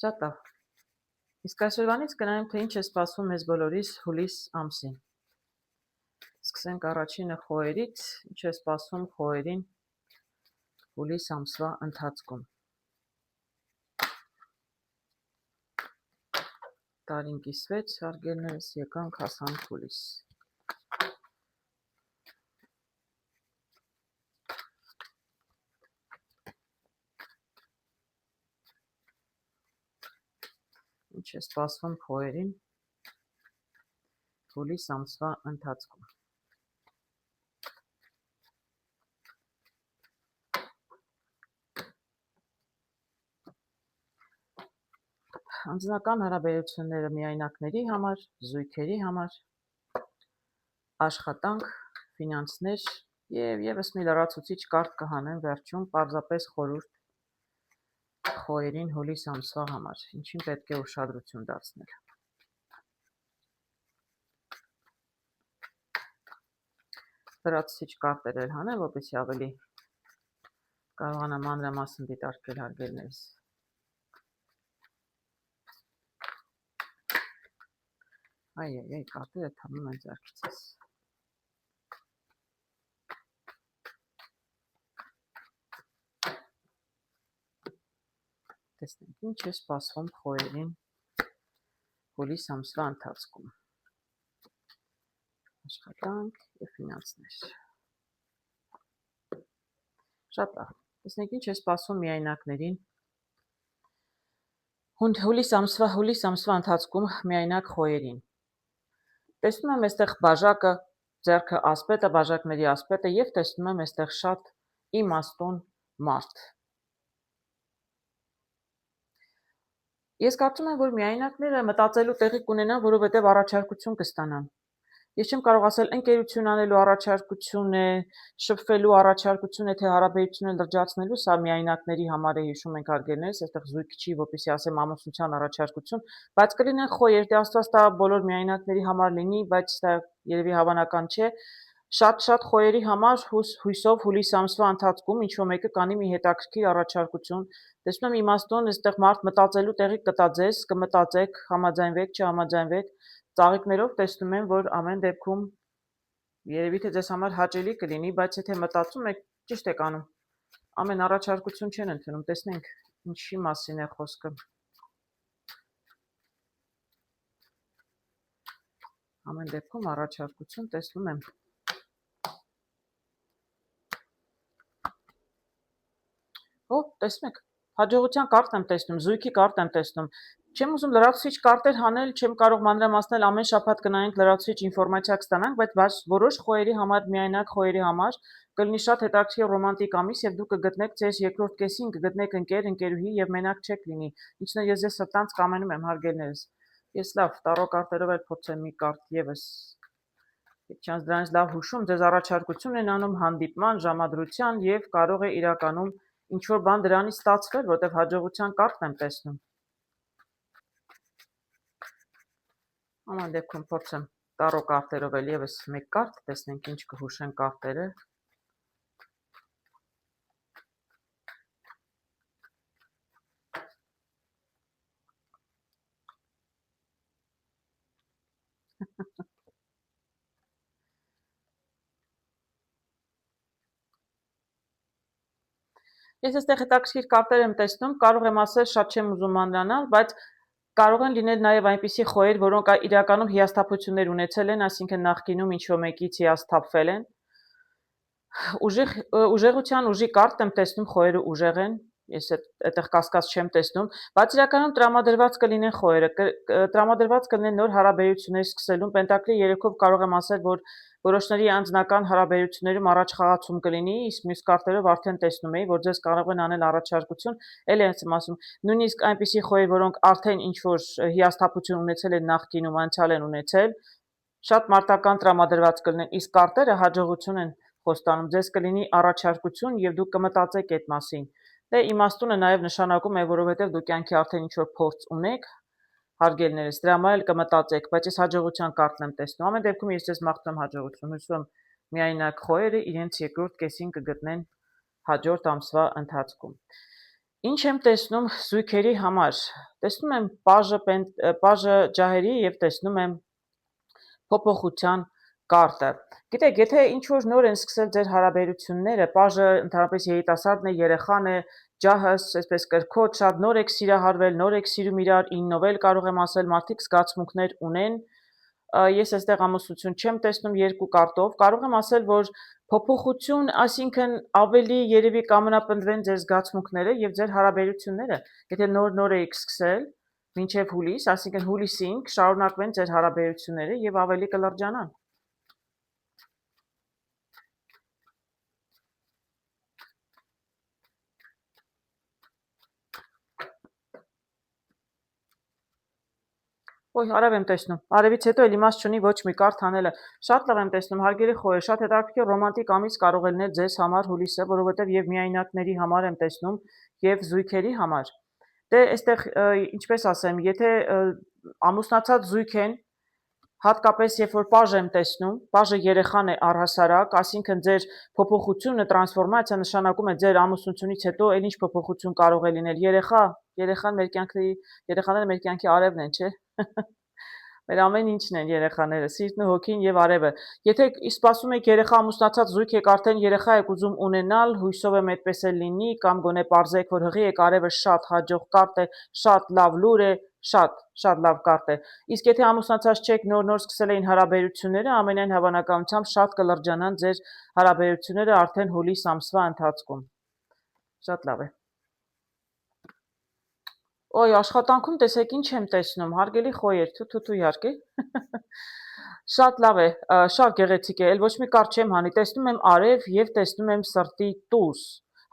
Շատ լավ։ Իսկ այսօրվանից կնայենք, թե ինչ է սպասվում մեզ բոլորիս հուլիս ամսին։ Սկսենք առաջինը խոհերից, ինչ է սպասվում խոհերին հուլիս ամսվա ընթացքում։ Տարին կիսվեց, հարգելներս, եկանք հասանք հուլիս։ Ինչ է սպասվում խոհերին հուլիս ամսվա ընթացքում։ Անձնական հարաբերությունները միայնակների համար, զույգերի համար, աշխատանք, ֆինանսներ եւ եւս մի լրացուցիչ կարդ կհանեմ վերջում, պարզապես խորհուրդ խոհերին հուլիս ամսվա համար, ինչին պետք է ուշադրություն դարձնել։ Լրացուցիչ կարտեր էլ հանեմ, որպեսզի ավելի կարողանամ մանրամասն դիտարկել հարգելներս։ Այ, կարտերը թռնում են ձեռքիցս։ Տեսնենք, ինչ է սպասվում խոհերին հուլիս ամսվա ընթացքում։ Աշխատանք եւ ֆինանսներ։ Շատ լավ։ Տեսնենք, ինչ է սպասվում միայնակներին հուլիս ամսվա ընթացքում միայնակ խոհերին։ Տեսնում եմ այստեղ բաժակը, ձեռքը ասպետը, բաժակների ասպետը եւ տեսնում եմ այստեղ շատ իմաստուն մարդ։ Ես կարծում եմ, որ միայնակները մտածելու տեղի կունենան, որովհետև առաջարկություն կստանան։ Ես չեմ կարող ասել ընկերություն անելու առաջարկություն է, շփվելու առաջարկություն է, թե հարաբերությունը լրջացնելու, սա միայնակների համար է, հիշում ենք հարգելներս, այստեղ զույգ չի, որպեսզի ասեմ ամուսնության առաջարկություն, բայց կլինեն խոհեր, դե Աստված տա բոլոր միայնակների համար լինի, բայց դա երևի հավանական չէ։ Շատ խոհերի համար հույսով հուլիս ամսվա ընթացքում ինչ-որ մեկը կանի մի հետաքրքիր առաջարկություն։ Տեսնում եմ իմաստուն, այստեղ մարդ մտածելու տեղի կտա ձեզ, կմտածեք, համաձայնվեք, չհամաձայնվեք, ծաղիկներով տեսնում եմ, որ ամեն դեպքում երևի թե ձեզ համար հաճելի կլինի, բայց եթե մտածում եք, ճիշտ եք անում։ Ամեն առաջարկություն չեն ընդունում, տեսնենք ինչի մասին է խոսքը։ Ամեն դեպքում առաջարկություն տեսնում եմ։ Տեսնում եք, հաջողության կարտ եմ տեսնում, զույգի կարտ եմ տեսնում։ Չեմ ուզում լրացուցիչ կարտեր հանել, չեմ կարող մանրամասնել, ամեն շաբաթ կնայենք լրացուցիչ ինֆորմացիա կստանանք, բայց որոշ խոհերի համար, միայնակ խոհերի համար կլինի շատ հետաքրքիր ռոմանտիկ ամիս եւ դուք կգտնեք ձեզ երկրորդ կեսին, կգտնեք ընկեր, ընկերուհի եւ մենակ չեք լինի։ Ինչն է ես սրտանց կամենում եմ հարգելներս։ Ես լավ, տարո կարտերով էլ փորձեմ մի կարտ եւս։ Չանց դրանից լավ հուշում, ձեզ առաջարկություն են անում հանդիպման, ժամադրության եւ կարող է իրականում ինչ-որ բան դրանից ստացվել, որտեղ հաջողության կարտն եմ տեսնում։ Աման դեպքում փորձեմ տարո կարտերով էլ եւս մեկ կարտ, տեսնենք ինչ կհուշեն կարտերը։ Ես այստեղ հետաքրքիր կարտեր եմ տեսնում, կարող եմ ասել, շատ չեմ ուզում մանրանալ, բայց կարող են լինել նաև այնպիսի խոհեր, որոնք իրականում հիասթափություններ ունեցել են, այսինքն նախկինում ինչ-որ մեկից հիասթափվել են։ Ուժեղության ուժի կարտ եմ տեսնում, խոհերը ուժեղ են, ես այդտեղ կասկած չեմ տեսնում, բայց իրականում տրամադրված կլինեն խոհերը, տրամադրված կլինեն նոր հարաբերություններ սկսելուն, Պենտակլի երեքով կարող եմ ասել, որ որոշների անձնական հարաբերություններում առաջխաղացում կլինի, իսկ մյուս կարտերով արդեն տեսնում էի, որ ձեզ կարող են անել առաջարկություն, էլ եմ ասում, նույնիսկ այնպիսի խոհեր, որոնք արդեն ինչ-որ հիասթափություն ունեցել են նախկինում, անցյալ են ունեցել, շատ մարտական տրամադրված կլինեն, իսկ կարտերը հաջողություն են խոստանում, ձեզ կլինի առաջարկություն եւ դուք կմտածեք այդ մասին։ Դե իմաստունը նաեւ նշանակում է, որովհետեւ դուք կյանքի արդեն ինչ-որ փորձ ունեք, հարգելներս, դրա համար էլ կմտածեք, բայց ես հաջողության կարտն եմ տեսնում։ Ամեն դեպքում ես ձեզ մաղթում հաջողություն, հուսում եմ միայնակ խոհերը իրենց երկրորդ կեսին կգտնեն հաջորդ ամսվա ընթացքում։ Ինչ եմ տեսնում զույգերի համար։ տեսնում եմ պաժը ջահերի եւ տեսնում եմ փոփոխության կարտը։ Գիտեք, եթե ինչ-որ նոր են սկսել ձեր հարաբերությունները, պաժը ընդհանրապես երիտասարդն է, երեխան է, ջահը այսպես կրքոտ, շատ նոր եք սիրահարվել, նոր եք սիրում իրար, 9-ով էլ կարող եմ ասել, մարդիկ զգացմունքներ ունեն, ես այստեղ ամուսնություն չեմ տեսնում երկու կարտով, կարող եմ ասել, որ փոփոխություն, այսինքն ավելի երևի կամնապնդվեն ձեր զգացմունքները եւ ձեր հարաբերությունները, եթե նոր եք սկսել, մինչև հուլիս, այսինքն հուլիսին կշարունակվեն ձեր հարաբերությունները եւ ավելի կլրջանան։ Ոյ, արև եմ տեսնում։ Արևից հետո էլ իմաստ չունի ոչ մի կարթ անելը։ Շատ լավ եմ տեսնում, հարգելի խոհեր, շատ հետաքրքիր ռոմանտիկ ամիս կարող է լինել ձեզ համար հուլիսը, որովհետև եւ միայնակների համար եմ տեսնում եւ զույգերի համար։ Դե այստեղ ինչպես ասեմ, եթե ամուսնացած զույգ են, հատկապես երբ որ պաժ եմ տեսնում, պաժը երեխան է առհասարակ, այսինքն ձեր փոփոխությունը, տրանսֆորմացիա նշանակում է ձեր ամուսնությունից հետո էլ ինչ փոփոխություն կարող է լինել։ Երեխաները մեր կյանքի արևն են, չէ՞։ Մեր ամեն ինչն են երեխաները, սիրտն ու հոգին եւ արևը։ Եթե սպասում եք երեխա ամուսնացած զույգ եք արդեն երեխա եք ուզում ունենալ, հույսով եմ այդպես էլ լինի, կամ գոնե parzեք, որ հղի եք արևը շատ հաջող կարտ է, շատ լավ լուր է, շատ լավ կարտ է։ Իսկ եթե ամուսնացած չեք, նոր սկսել էին հարաբերությունները, ամենայն հավանականությամբ շատ կլրջանան ձեր հարաբերությունները արդեն հուլիս ամսվա ընթացքում։ Շատ լավ է։ Ոյ, աշխատանքում տեսեք ինչ եմ տեսնում, հարգելի խոյեր, թու իհարկե։ Շատ լավ է, շատ գեղեցիկ է, էլ ոչ մի կարճ չեմ հանի, տեսնում եմ արև եւ տեսնում եմ սրտի տուս։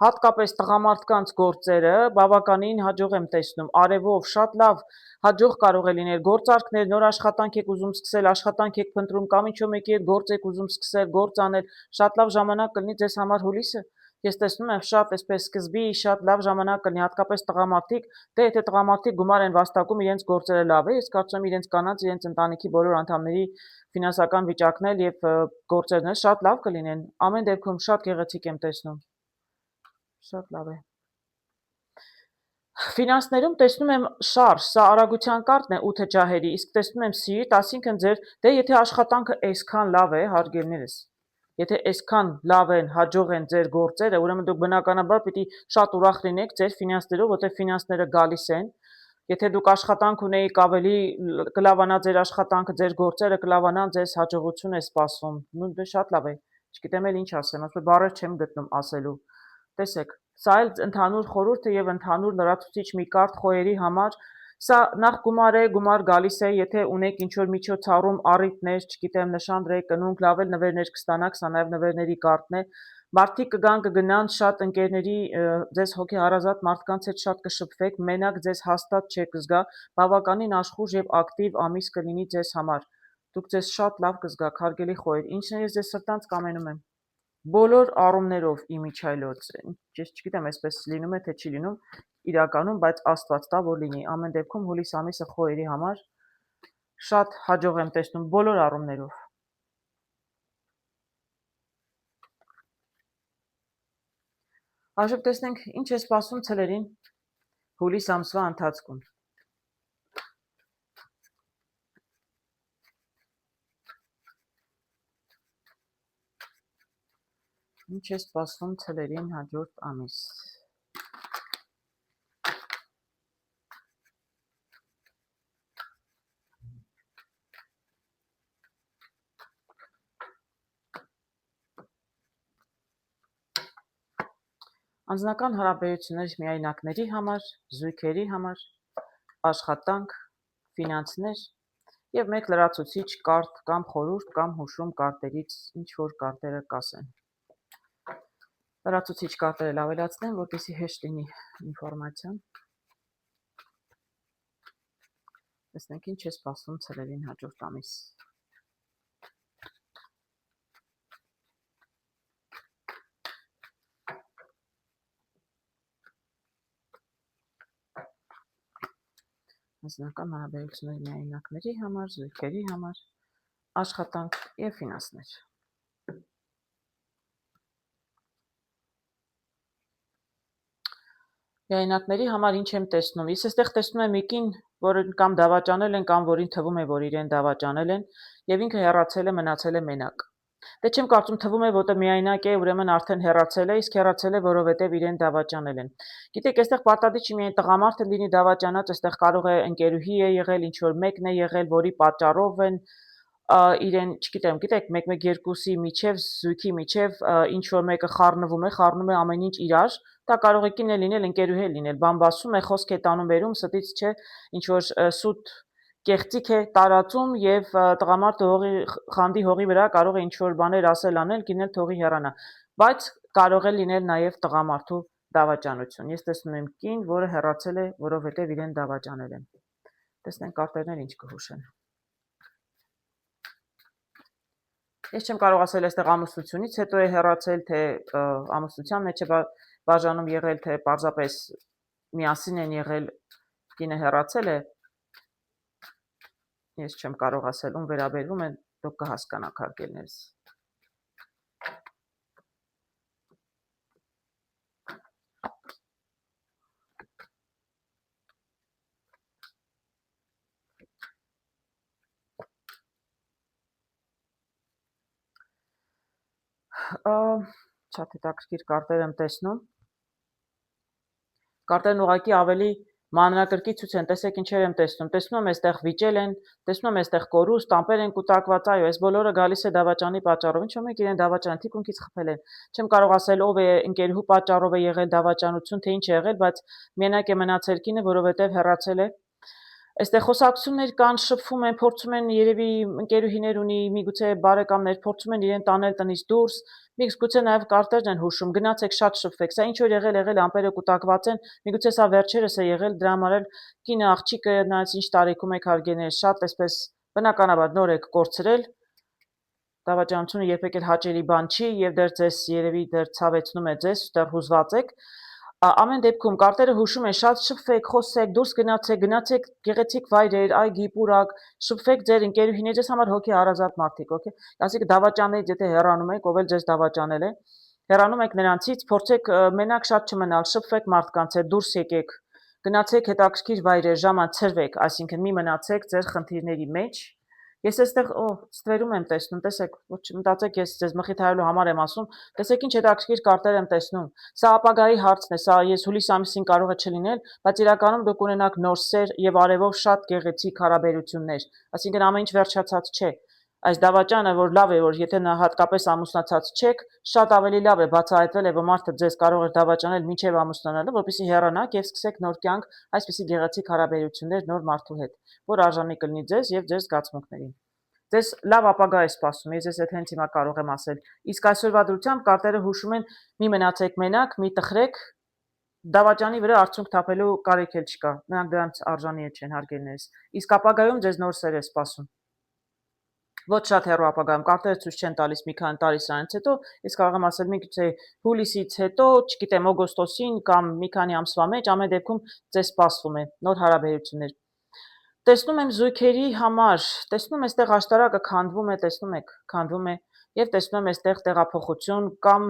Հատկապես տղամարդկանց գործերը բավականին հաջող եմ տեսնում, արևով շատ լավ հաջող կարող է լինել գործարքներ, նոր աշխատանք եք ուզում սկսել, աշխատանք եք փնտրում կամ ինչ-որ մեկի հետ գործ եք ուզում սկսել, գործ անել, շատ լավ ժամանակ կլինի ձեզ համար հուլիսը։ Ես տեսնում եմ շատ այսպես սկզբի շատ լավ ժամանակ կլինի, հատկապես տղամարդիկ, դե եթե տղամարդիկ գումար են վաստակում, իրենց գործերը լավ է, ես կարծում եմ իրենց կանանց, իրենց ընտանիքի բոլոր անդամների ֆինանսական վիճակն էլ եւ գործերն էլ շատ լավ կլինեն։ Ամեն դեպքում շատ գեղեցիկ եմ տեսնում։ Շատ լավ է։ Ֆինանսներում տեսնում եմ շարժ, սա արագության կարտն է 8 ջահերի, իսկ տեսնում եմ սիրտ, այսինքն ձեր, դե եթե աշխատանքը այսքան լավ է, հարգելներս, եթե այսքան լավ են, հաջող են ձեր գործերը, ուրեմն դուք բնականաբար պիտի շատ ուրախ լինեք ձեր ֆինանսներով, որտեղ ֆինանսները գալիս են։ Եթե դուք աշխատանք ունեիք, ավելի կլավանա ձեր աշխատանքը, ձեր գործերը կլավանան, ձեզ հաջողություն է սպասում։ Նու դե շատ լավ է։ Չգիտեմ էլ ինչ ասեմ, ասում բառեր չեմ գտնում ասելու։ Տեսեք, սա էլ ընդհանուր խորհուրդ է եւ ընդհանուր լրացուցիչ մի կարտ խոյերի համար։ Սա նախ գումար է, գումար գալիս է, եթե ունեք ինչ-որ միջոցառում, առիթներ, չգիտեմ, նշանдрեք, կնունք, լավ էլ նվերներ կստանաք, սա նաեւ նվերների կարտն է։ Մարդիկ կգան կգնան շատ ընկերների, ձեզ հոգեհարազատ մարդկանց հետ շատ կշփվեք, մենակ ձեզ հաստատ չեք զգա, բավականին աշխուժ եւ ակտիվ ամիս կլինի ձեզ համար։ Դուք ձեզ շատ լավ կզգաք, հարգելի խոյեր, ինչն է ես ձեզ սրտանց կամենում եմ։ Բոլոր առումներով իմիջայլոց, ես չգիտեմ այսպես լինում է, թե չի լինում իրականում, բայց Աստված տա, որ լինի։ Ամեն դեպքում հուլիս ամիսը խոյերի համար շատ հաջող եմ տեսնում բոլոր առումներով։ Այժմ տեսնենք ինչ է սպասում ցելերին հուլիս ամսվա ընթացքում։ Ինչ է սպասում ցելերին հաջորդ ամիս։ Անձնական հարաբերություններ միայնակների համար, զույգերի համար, աշխատանք, ֆինանսներ եւ մեկ լրացուցիչ կարտ կամ խորհուրդ կամ հուշում կարտերից ինչ որ կարտերը կասեն։ Լրացուցիչ կարտերը ավելացնեմ, որպեսզի հեշտ լինի ինֆորմացիան։ Տեսնենք ինչ է սպասում ցելերին հաջորդ ամիս։ Անձնական հարաբերություններ միայնակների համար, զույգերի համար, աշխատանք եւ ֆինանսներ։ Միայնակների համար ինչ եմ տեսնում։ Ես այստեղ տեսնում եմ մի կին, որին կամ դավաճանել են, կամ որին թվում է, որ իրեն դավաճանել են, եւ ինքը հեռացել է, մնացել է մենակ։ Դե չեմ կարծում, թվում է, որ միայնակ է, ուրեմն արդեն հեռացել է, իսկ հեռացել է, որովհետեւ իրեն դավաճանել են։ Գիտեք, այստեղ պարտադիր չի միայն տղամարդը լինի դավաճանած, այստեղ կարող է ընկերուհի է եղել, ինչ որ մեկն է եղել, որի պատճառով են իրեն, չգիտեմ, գիտեք, 1-1-2-ի միջև, զույգի միջև ինչ որ մեկը խառնում է ամեն ինչ իրար, դա կարող է կին է լինել, ընկերուհի է լինել, բամբասում է, խոսք է տանում վերում, ստից չէ, ինչ որ սուտ կեղծիք է տարածում եւ տղամարդը խանդի հողի վրա կարող է ինչ որ բաներ ասել անել, գինել թողի հեռանա, բայց կարող է լինել նաեւ տղամարդու դավաճանություն։ Ես տեսնում եմ կին, որը հեռացել է, որովհետեւ իրեն դավաճանել են։ Տեսնենք կարտերներ ինչ կհուշեն։ Ես չեմ կարող ասել այստեղ ամուսնությունից հետո է հեռացել, թե ամուսնության մեջ է բաժանում եղել, թե պարզապես միասին են եղել, կինը հեռացել է։ Ես չեմ կարող ասել, ում վերաբերվում է, դուք կհասկանաք հարգելներս։ Շատ հետաքրքիր կարտեր եմ տեսնում։ Կարտերն ուղղակի ավելի մանրակրկիտ ցույց են, տեսեք ինչեր եմ տեսնում։ Տեսնում եմ այստեղ վիճել են, տեսնում եմ այստեղ կորուստ, տամպեր են կուտակված, այո, այս բոլորը գալիս է դավաճանի պատճառով։ Ինչ որ մեկ իրեն դավաճան թիկունքից խփել են։ Չեմ կարող ասել ով է ընկերուհու պատճառով է եղել դավաճանություն, թե ինչ է եղել, բայց մենակ է մնացել կինը, որովհետև հեռացել է։ Այստեղ խոսակցություններ կան, շփվում են, փորձում են երևի ընկերուհիներ ունի, միգուցե բարեկամներ, փորձում են իրեն տանել տնից դուրս, միգուցե նաև կարտերն են հուշում, գնացեք շատ շփվեք, սա ինչ որ եղել, ամպերը կուտակված են, միգուցե սա վերջերս է եղել, դրա համար էլ կինը աղջիկը նայած ինչ տարիքում եք հարգեներ, շատ այսպես բնականաբար նոր եք կորցրել, դավաճանությունը երբեք էլ հաճելի բան չի եւ դեռ ձեզ երևի դեռ ցավեցնում է ձեզ, դեռ հուզված եք։ Ամեն դեպքում կարտերը հուշում են շատ շփվեք, խոսեք, դուրս գնացեք գեղեցիկ վայրեր, այգի, պուրակ, շփվեք ձեր ընկերուհիների, ձեզ համար հոգի հարազատ մարդիկ, օքեյ։ Ասիկ դավաճաններից եթե հեռանում եք, ով էլ ձեզ դավաճանել է, հեռանում եք նրանցից, փորձեք մենակ շատ չմնալ, շփվեք մարդկանց հետ, դուրս եկեք, գնացեք հետաքրքիր վայրեր, ժամանցրվեք, այսինքն մի մնացեք ձեր խնդիրների մեջ։ Ես այստեղ ստվերում եմ տեսնում, տեսեք, ոչ մտածեք ես ձեզ մխիթարելու համար եմ ասում, տեսեք ինչ հետաքրքիր կարտեր եմ տեսնում։ Սա ապագայի հարցն է, սա ես հուլիս ամիսին կարող է չլինել, բայց իրականում դուք ունենաք նոր սեր եւ արևով շատ գեղեցիկ հարաբերություններ, այսինքն ամեն ինչ վերջացած չէ։ Այս դավաճանը, որ լավ է, որ եթե նա հատկապես ամուսնացած չեք, շատ ավելի լավ է բացահայտվել է, որ մարդը ձեզ կարող է դավաճանել մինչև ամուսնանալը, որպեսզի հեռանաք եւ սկսեք նոր կյանք, այսպիսի գեղեցիկ հարաբերություններ նոր մարդու հետ, որ արժանի կլինի ձեզ եւ ձեր զգացմունքներին։ Ձեզ լավ ապագա է սպասում, ես ձեզ հենց հիմա կարող եմ ասել։ Իսկ այսօրվա դրությամբ կարտերը հուշում են՝ մի մնացեք մենակ, մի տխրեք, դավաճանի վրա արդյունք թափելու կարիք էլ չկա, նրանք դրանց արժանի չեն հարգելներս։ Իսկ ապագայում ձեզ նոր սեր է սպասում։ Ոչ շատ հեռու ապագայում կարտերը ցույց չեն տալիս մի քանի տարի սրանից հետո, ես կարող եմ ասել միգուցե հուլիսից հետո, չգիտեմ, օգոստոսին կամ մի քանի ամսվա մեջ, ամեն դեպքում ձեզ սպասվում է նոր հարաբերություններ։ Տեսնում եմ զույգերի համար, տեսնում այստեղ աշտարակը քանդվում է, տեսնում եք, քանդվում է եւ տեսնում եմ այստեղ տեղափոխություն կամ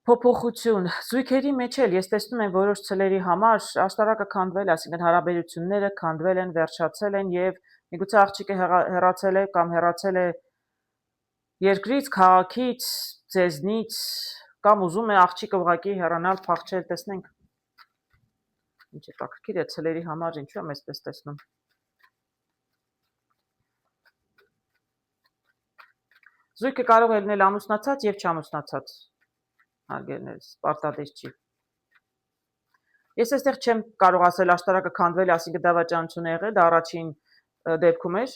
փոփոխություն զույգերի մեջ էլ ես տեսնում եմ որոշ ցլերի համար աշտարակը քանդվել, այսինքն հարաբերությունները քանդվել են, վերջացել են եւ միգուցե աղջիկը հեռացել է կամ հեռացել է երկրից, քաղաքից, ձեզնից կամ ուզում է աղջիկը ուղղակի հեռանալ, փախչել, տեսնենք ինչ հետաքրքիր է ցլերի համար, ինչու եմ այսպես տեսնում։ Զույգը կարող է լինել ամուսնացած եւ չամուսնացած։ Հարգելներս, պարտադիր չի։ Ես այստեղ չեմ կարող ասել աշտարակը քանդվել, այսինքն դավաճանություն է եղել, դա առաջին դեպքում էր։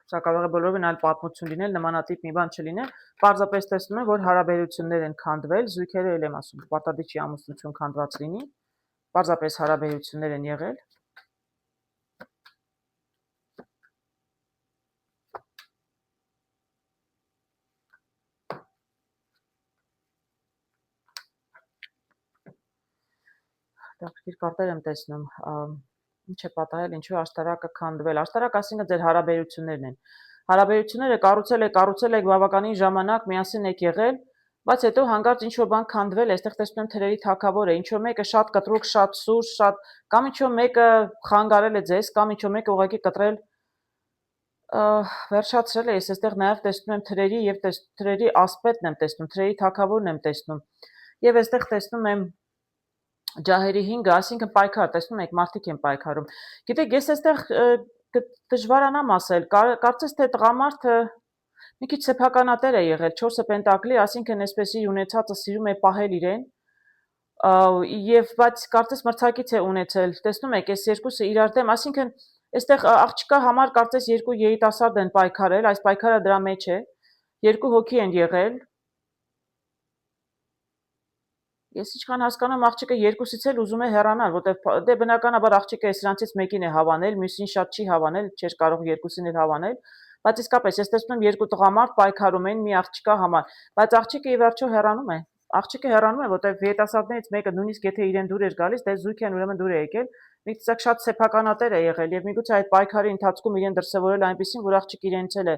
Սա կարող է բոլորովին այլ պատմություն լինել, նմանատիպ մի բան չլինել։ Պարզապես տեսնում եմ, որ հարաբերություններ են քանդվել, զույգերը էլ եմ ասում, պարտադիր չի ամուսնություն քանդված լինի, պարզապես հարաբերություններ են եղել։ Հետաքրքիր կարտեր եմ տեսնում, ինչ է պատահել, ինչու աշտարակը քանդվել։ Աշտարակ ասինքն ձեր հարաբերություններն են։ Հարաբերությունները կառուցել եք բավականին ժամանակ, միասին եք եղել, Բայց հետո հանկարծ ինչ որ բան քանդվել է, այստեղ տեսնում եմ թրերի թակավոր է, ինչ որ մեկը շատ կտրուկ, շատ սուր, շատ կամ ինչ որ մեկը խանգարել է ձեզ, կամ ինչ որ մեկը ուղղակի կտրել վերջացրել է, ես այստեղ նաև տեսնում եմ թրերի եւ թրերի ասպետն եմ տեսնում, թրերի թակավորն եմ տեսնում։ Եվ այստեղ տեսնում եմ ջահերի 5-ը, այսինքն պայքար, տեսնում եք, մարդիկ են պայքարում։ Գիտեք, ես այստեղ դժվարանամ ասել, կարծես թե տղամարդը մի քիչ սեփականատեր է եղել 4-ը պենտակլի, այսինքն այսպես իր ունեցածը սիրում է պահել իրեն, եւ բայց կարծես մրցակից է ունեցել։ Տեսնում եք, այս երկուսը իրար դեմ, այսինքն այստեղ աղջկա համար կարծես երկու երիտասարդ են պայքարել, այս պայքարը դրա մեջ է։ Երկու հոգի են եղել։ Ես ինչքան հասկանում աղջիկը երկուսից էլ ուզում է հեռանալ, որտեղ դե բնականաբար աղջիկը սրանցից մեկին է հավանել, մյուսին շատ չի հավանել, չէր կարող երկուսին էլ հավանել, բայց իսկապես ես տեսնում եմ երկու տղամարդ պայքարում են մի աղջկա համար, բայց աղջիկը ի վերջո հեռանում է։ Աղջիկը հեռանում է, որտեղ երիտասարդներից մեկը նույնիսկ եթե իրեն դուր էր գալիս, դե զույգ են ուրեմն դուր է եկել, մի տեսակ շատ սեփականատեր է եղել եւ միգուցե այդ պայքարի ընթացքում իրեն դրսևորել այնպեսին, որ աղջիկը իրենից էլ է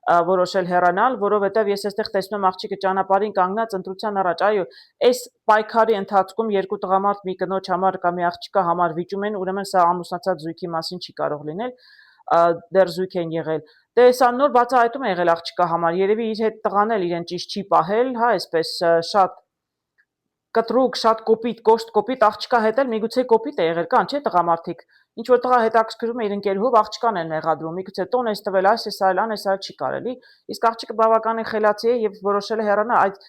որոշել հեռանալ, որովհետև ես այստեղ տեսնում եմ աղջիկը ճանապարհին կանգնած ընտրության առաջ, այո, այս պայքարի ընթացքում երկու տղամարդ մի կնոջ համար կամ մի աղջկա համար վիճում են, ուրեմն սա ամուսնացած զույգի մասին չի կարող լինել, դեռ զույգ են եղել։ Դե սա նոր բացահայտում է եղել աղջկա համար, երևի իր հետ տղան էլ իրեն ճիշտ չի պահել, հա, այսպես շատ կտրուկ, շատ կոպիտ, կոշտ կոպիտ աղջկա հետ էլ միգուցե կոպիտ է եղել, կան, չէ՞ տղամարդիկ։ Ինչ որ տղա հետաքրքրում է իր ընկերուհով, աղջկան են մեղադրում, միգուցե տոն ես տվել, այս էս այլ, այս այլ չի կարելի։ Իսկ աղջիկը բավականին խելացի է եւ որոշել է հեռանալ, այդ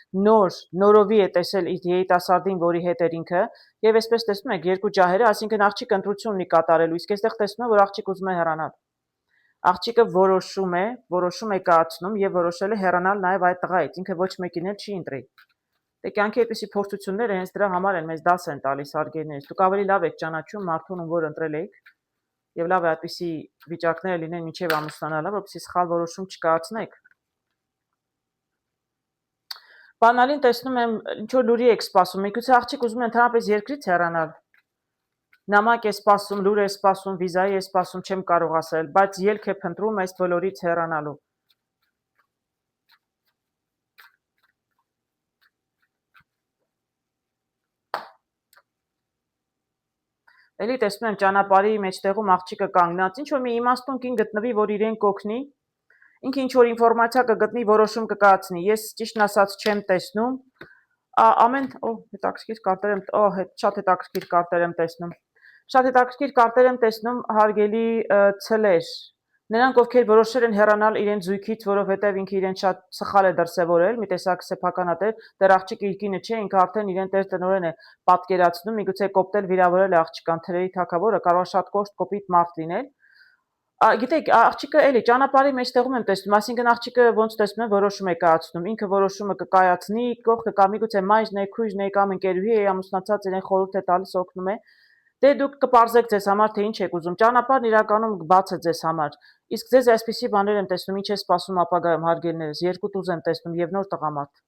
նորովի է տեսել իր երիտասարդին, որի հետ էր ինքը, եւ այսպես տեսնում եք երկու ջահերը, այսինքն աղջիկը ընտրություն ունի կատարելու, իսկ այստեղ տեսնում եմ, որ աղջիկը ուզում է հեռանալ։ Աղջիկը որոշում է կայացնում եւ որոշել է հեռանալ նաեւ այդ տղայից, ինքը ոչ մեկին էլ չի ընտրի։ Դե կյանքի այդպիսի փորձությունները հենց դրա համար են, մեզ դաս են տալիս հարգելիներս։ Դուք ավելի լավ եք ճանաչում մարդուն, ում որ ընտրել եք, եւ լավ է այդպիսի վիճակները լինեն մինչեւ ամուսնանալը, որպեսզի սխալ որոշում չկայացնեք։ Բանալին տեսնում եմ, ինչ որ լուրի եք սպասում, միգուցե աղջիկ ուզում է ընդհանրապես երկրից հեռանալ։ Նամակ է սպասում, լուր է սպասում, վիզայի է սպասում, չեմ կարող ասել, բայց ելք է փնտրում այս բոլորից հեռանալու։ Էլի տեսնում եմ ճանապարհի մեջտեղում աղջիկը կանգնած, ինչ որ մի իմաստուն կին գտնվի, որ իրեն կօգնի, ինքը ինչ որ ինֆորմացիա կգտնի, որոշում կկայացնի։ Ես ճիշտն ասած չեմ տեսնում։ Ամեն, հետաքրքիր կարտեր եմ, շատ հետաքրքիր կարտեր եմ տեսնում։ Շատ հետաքրքիր կարտեր եմ տեսնում, հարգելի ցլեր։ Նրանք, ովքեր որոշել են հեռանալ իրենց զույգից, որովհետև ինքը իրեն շատ սխալ է դրսևորել, մի տեսակ սեփականատեր, դեռ աղջիկը իր կինը չէ, ինքը արդեն իրեն տեր տնօրեն է պատկերացնում, միգուցե կոպտել վիրավորել է աղջկան, թրերի թագավորը կարող է շատ կոշտ կոպիտ մարդ լինել։ Գիտեք, աղջիկը էլի ճանապարհի մեջտեղում եմ տեսնում, այսինքն աղջիկը ոնց տեսնում եմ որոշում է կայացնում, ինքը որոշումը կկայացնի, կողքը կամ միգուցե մայրն է, քույրն է կամ ընկերուհի է, ամուսնացած իրեն խորհուրդ է տալիս, օգնում է։ Դե դուք կպարզեք ձեզ համար, թե ինչ եք ուզում։ Ճանապարհն իրականում բաց է ձեզ համար։ Իսկ ձեզ այսպիսի բաներ եմ տեսնում, ինչ է սպասում ապագայում, հարգելիներս, երկու տուզ եմ տեսնում եւ նոր տղամարդ։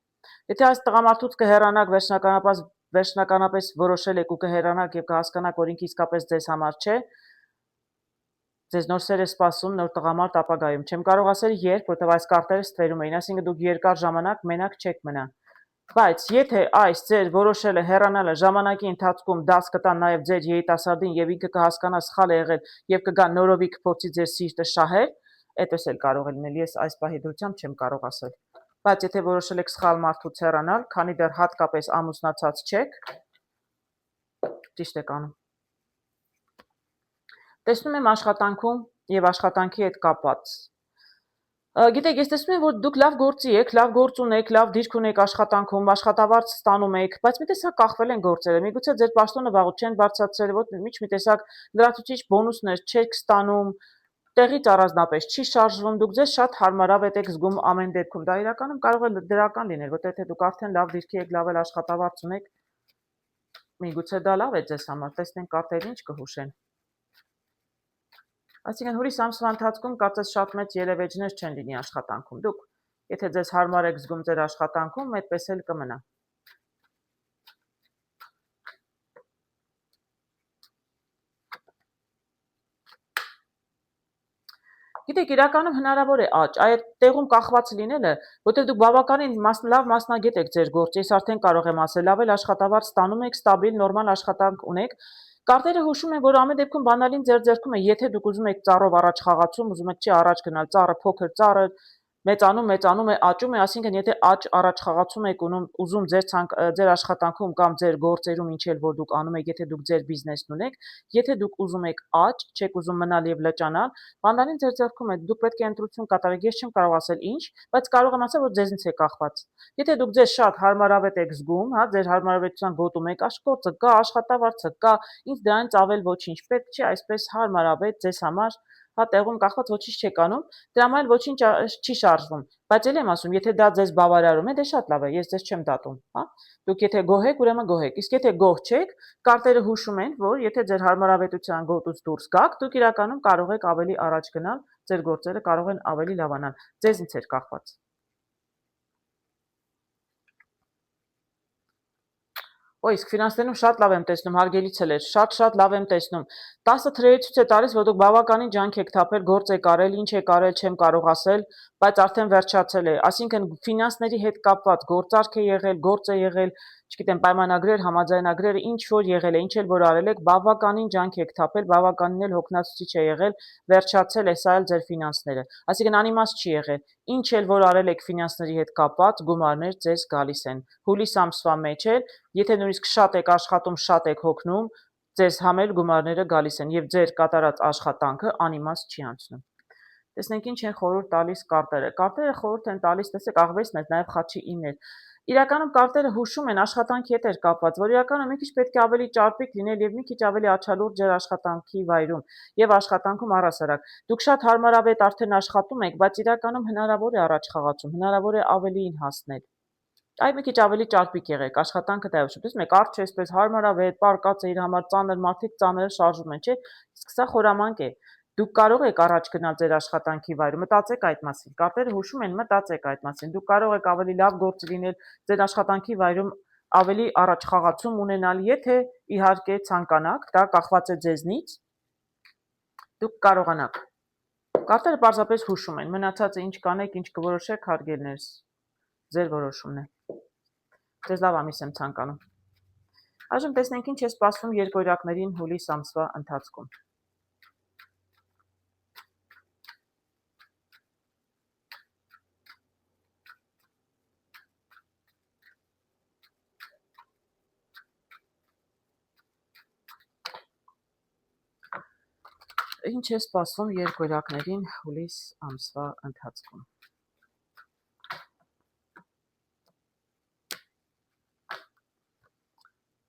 Եթե այս տղամարդուց կհեռանաք, վերջնականապես որոշել եք ու կհեռանաք եւ կհասկանաք, որ ինքը իսկապես ձեզ համար չէ, ձեզ նոր սեր է սպասում, նոր տղամարդ ապագայում։ Չեմ կարող ասել երբ, որտեղ այս կարտերը ստվերում էին, այսինքն դուք երկար ժամանակ մենակ չեք մնա։ Բայց եթե այս ձեր որոշելը հեռանալը ժամանակի ընթացքում դաս կտան նաև ձեր երիտասարդին եւ ինքը կհասկանա սխալ է եղել եւ կգա նորովի կփորձի ձեր սիրտը շահել, այդպես էլ կարող է լինել։ Ես այս պահի դրությամբ չեմ կարող ասել։ Բայց եթե որոշել եք սխալ մարդուց հեռանալ, քանի դեռ հատկապես ամուսնացած չեք, ճիշտ եք անում։ Տեսնում եմ աշխատանքում եւ աշխատանքի հետ կապված։ Գիտեք, ես տեսնում եմ, որ դուք լավ գործի եք, լավ գործ ունեք, լավ դիրք ունեք աշխատանքում, աշխատավարձ ստանում եք, բայց մի տեսակ կախվել են գործերը։ Միգուցե ձեր պաշտոնը վաղուց չեն բարձրացրել, ոչ մի տեսակ լրացուցիչ բոնուսներ չեք ստանում, տեղից առանձնապես չի շարժվում, դուք ձեզ շատ հարմարավետ եք զգում ամեն դեպքում։ Դա իրականում կարող է դրական լինել, որտեղ եթե դուք արդեն լավ դիրքի եք, լավ էլ աշխատավարձ ունեք, միգուցե դա լավ է ձեզ համար։ Տեսնենք կարտերը ինչ կհուշեն։ Այսինքն հուլիս ամսվա ընթացքում կարծես շատ մեծ ելևէջներ չեն լինի աշխատանքում։ Դուք, եթե ձեզ հարմար եք զգում ձեր աշխատանքում, այդպես էլ կմնա։ Գիտեք, իրականում հնարավոր է աճ, այդ տեղում կախված լինելը, որտեղ դուք բավականին լավ մասնագետ եք ձեր գործ, ես արդեն կարող եմ ասել, լավ էլ աշխատավարձ ստանում եք, ստաբիլ, նորմալ աշխատանք ունեք։ Կարտերը հուշում են, որ ամեն դեպքում բանալին ձեր ձեռքում է, եթե դուք ուզում եք ծառով առաջ խաղացում, ուզում եք չի առաջ գնալ, ծառը փոքր, ծառը մեծանում է, աճում է, այսինքն եթե աճ առաջ խաղացում եք ուզում ձեր աշխատանքում կամ ձեր գործերում ինչ էլ որ դուք անում եք, եթե դուք ձեր բիզնեսն ունեք, եթե դուք ուզում եք աճ, չեք ուզում մնալ եւ լճանալ, բանալին ձեր ձեռքում է, դուք պետք է ընտրություն կատարեք, ես չեմ կարող ասել ինչ, բայց կարող եմ ասել, որ ձեզնից է կախված։ Եթե դուք ձեզ շատ հարմարավետ եք զգում, հա, ձեր հարմարավետության գոտում եք, աշխատը կա, աշխատավարձը կա, ինձ դրանից ավել ոչինչ պետք չի, այսպես հարմարավետ ձեզ համար հա տեղում կախված ոչինչ չեք անում, դրա համար էլ ոչինչ չի շարժվում։ Բայց ելի եմ ասում, եթե դա ձեզ բավարարում է, դե շատ լավ է, ես ձեզ չեմ դատում, հա։ Դուք եթե գոհ եք, ուրեմն գոհ եք։ Իսկ եթե գոհ չեք, կարտերը հուշում են, որ եթե ձեր հարմարավետության գոտուց դուրս գաք, դուք իրականում կարող եք ավելի առաջ գնալ, ձեր գործերը կարող են ավելի լավանալ։ Ձեզնից էր կախված։ Իսկ ֆինանսներում շատ լավ եմ տեսնում, հարգելի ցելեր, շատ լավ եմ տեսնում։ 10 թրերի ցույց է տալիս, որ դուք բավականին ջանք եք թափել, գործ եք արել, ինչ եք արել, չեմ կարող ասել, բայց արդեն վերջացել է։ Այսինքն ֆինանսների հետ կապված գործարք է եղել, գործ է եղել, չգիտեմ, պայմանագրեր, համաձայնագրեր, ինչ որ եղել է, ինչ էլ որ արել եք, բավականին ջանք եք թափել, բավականին էլ հոգնածուցիչ է եղել, վերջացել է սա էլ ձեր ֆինանսները։ Այսինքն անիմաստ չի եղել։ Ինչ էլ որ արել եք ֆինանսների հետ կապված, գումարներ ձեզ գալիս են։ Հուլիս ամսվա մեջ էլ եթե նույնիսկ շատ եք աշխատում, շատ եք հոգնում, ձեզ համել գումարները գալիս են եւ ձեր կատարած աշխատանքը անիմաստ չի անցնում։ Տեսնենք ինչ են խորհուրդ տալիս կարտերը։ Կարտերը խորհուրդ են տալիս, տեսեք, աղվեսն է, նաեւ խաչի 9 էր։ Իրականում կարտերը հուշում են աշխատանքի հետ էր կապված, որ իրականում մի քիչ պետք է ավելի ճարպիկ լինել եւ մի քիչ ավելի աչալուրջ ձեր աշխատանքի վայրում եւ աշխատանքում առհասարակ։ Դուք շատ հարմարավետ արդեն աշխատում եք, բայց իրականում հնարավոր է առաջ խաղացում, հնարավոր է ավելիին հասնել։ Այ մի քիչ ավելի ճարպիկ եղեք, աշխատանքը դա է ուշում։ Տեսնում եք, արդ չէ այսպես հարմարավետ, պարկած է իր համար ծանր, մարդիկ ծանրը շարժում են, չէ՞։ Իսկ սա խորամանկ է։ Դուք կարող եք առաջ գնալ ձեր աշխատանքի վայրում, մտածեք այդ մասին։ Կարտերը հուշում են, մտածեք այդ մասին։ Դուք կարող եք ավելի լավ գործ լինել ձեր աշխատանքի վայրում ավելի առաջ խաղացում ունենալ, եթե իհարկե ցանկանաք, դա կախված է ձեզնից, դուք կարողանաք։ Կարտերը պարզապես հուշում են, մնացածը ինչ կանեք, ինչ կորոշեք, հարգելներս, ձեր որոշումն է։ Ձեզ լավ ամիս եմ ցանկանում։ Այժմ տեսնենք ինչ է սպասվում երկօրյակներին հուլիս ամսվա ընթացքում։ Ինչ է սպասվում երկօրյակներին հուլիս ամսվա ընթացքում։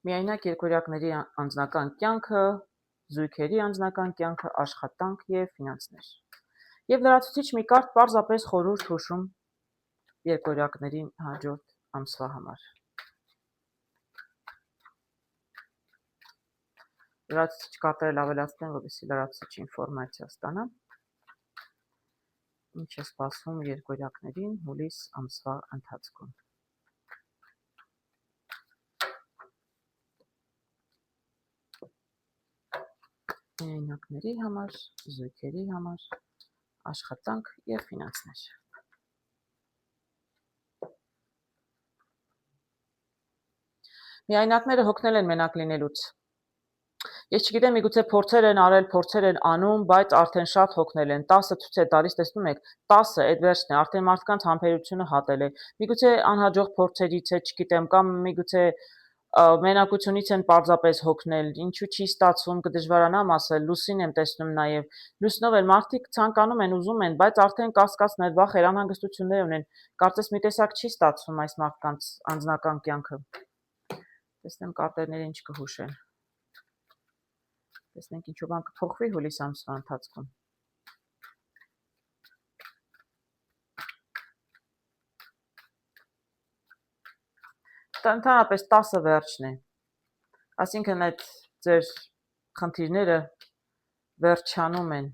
Միայնակ երկօրյակների անձնական կյանքը, զույգերի անձնական կյանքը, աշխատանք եւ ֆինանսներ։ Եվ լրացուցիչ մի կարտ պարզապես խորհուրդ հուշում երկօրյակներին հաջորդ ամսվա համար։ Լրացուցիչ կարտերը ավելացնեմ, որպեսզի լրացուցիչ ինֆորմացիա ստանամ։ Ինչ է սպասվում երկօրյակներին հուլիս ամսվա ընթացքում։ Միայնակների համար, զույգերի համար, աշխատանք եւ ֆինանսներ։ Միայնակները հոգնել են մենակ լինելուց։ Ես չգիտեմ, միգուցե փորձեր են արել, փորձեր են անում, բայց արդեն շատ հոգնել են։ 10 ցույց է տալիս, տեսնում եք, 10-ը այդ վերջն է, արդեն մարդկանց համբերությունը հատել է։ Միգուցե անհաջող փորձերից է, չգիտեմ, կամ միգուցե մենակությունից են պարզապես հոգնել, ինչու չի ստացվում, կդժվարանամ ասել, լուսին եմ տեսնում նաև, լուսնով են մարդիկ ցանկանում են, ուզում են, բայց արդեն կասկածներ, վախեր, անհանգստություններ ունեն, կարծես մի տեսակ չի ստացվում այս մարդկանց անձնական կյանքը։ Տեսնեմ կարտերները ինչ կհուշեն։ Տեսնենք ինչու բան կփոխվի հուլիս ամսվա ընթացքում։ Ընդհանրապես 10-ը վերջն է։ Այսինքն այդ ձեր խնդիրները վերջանում են։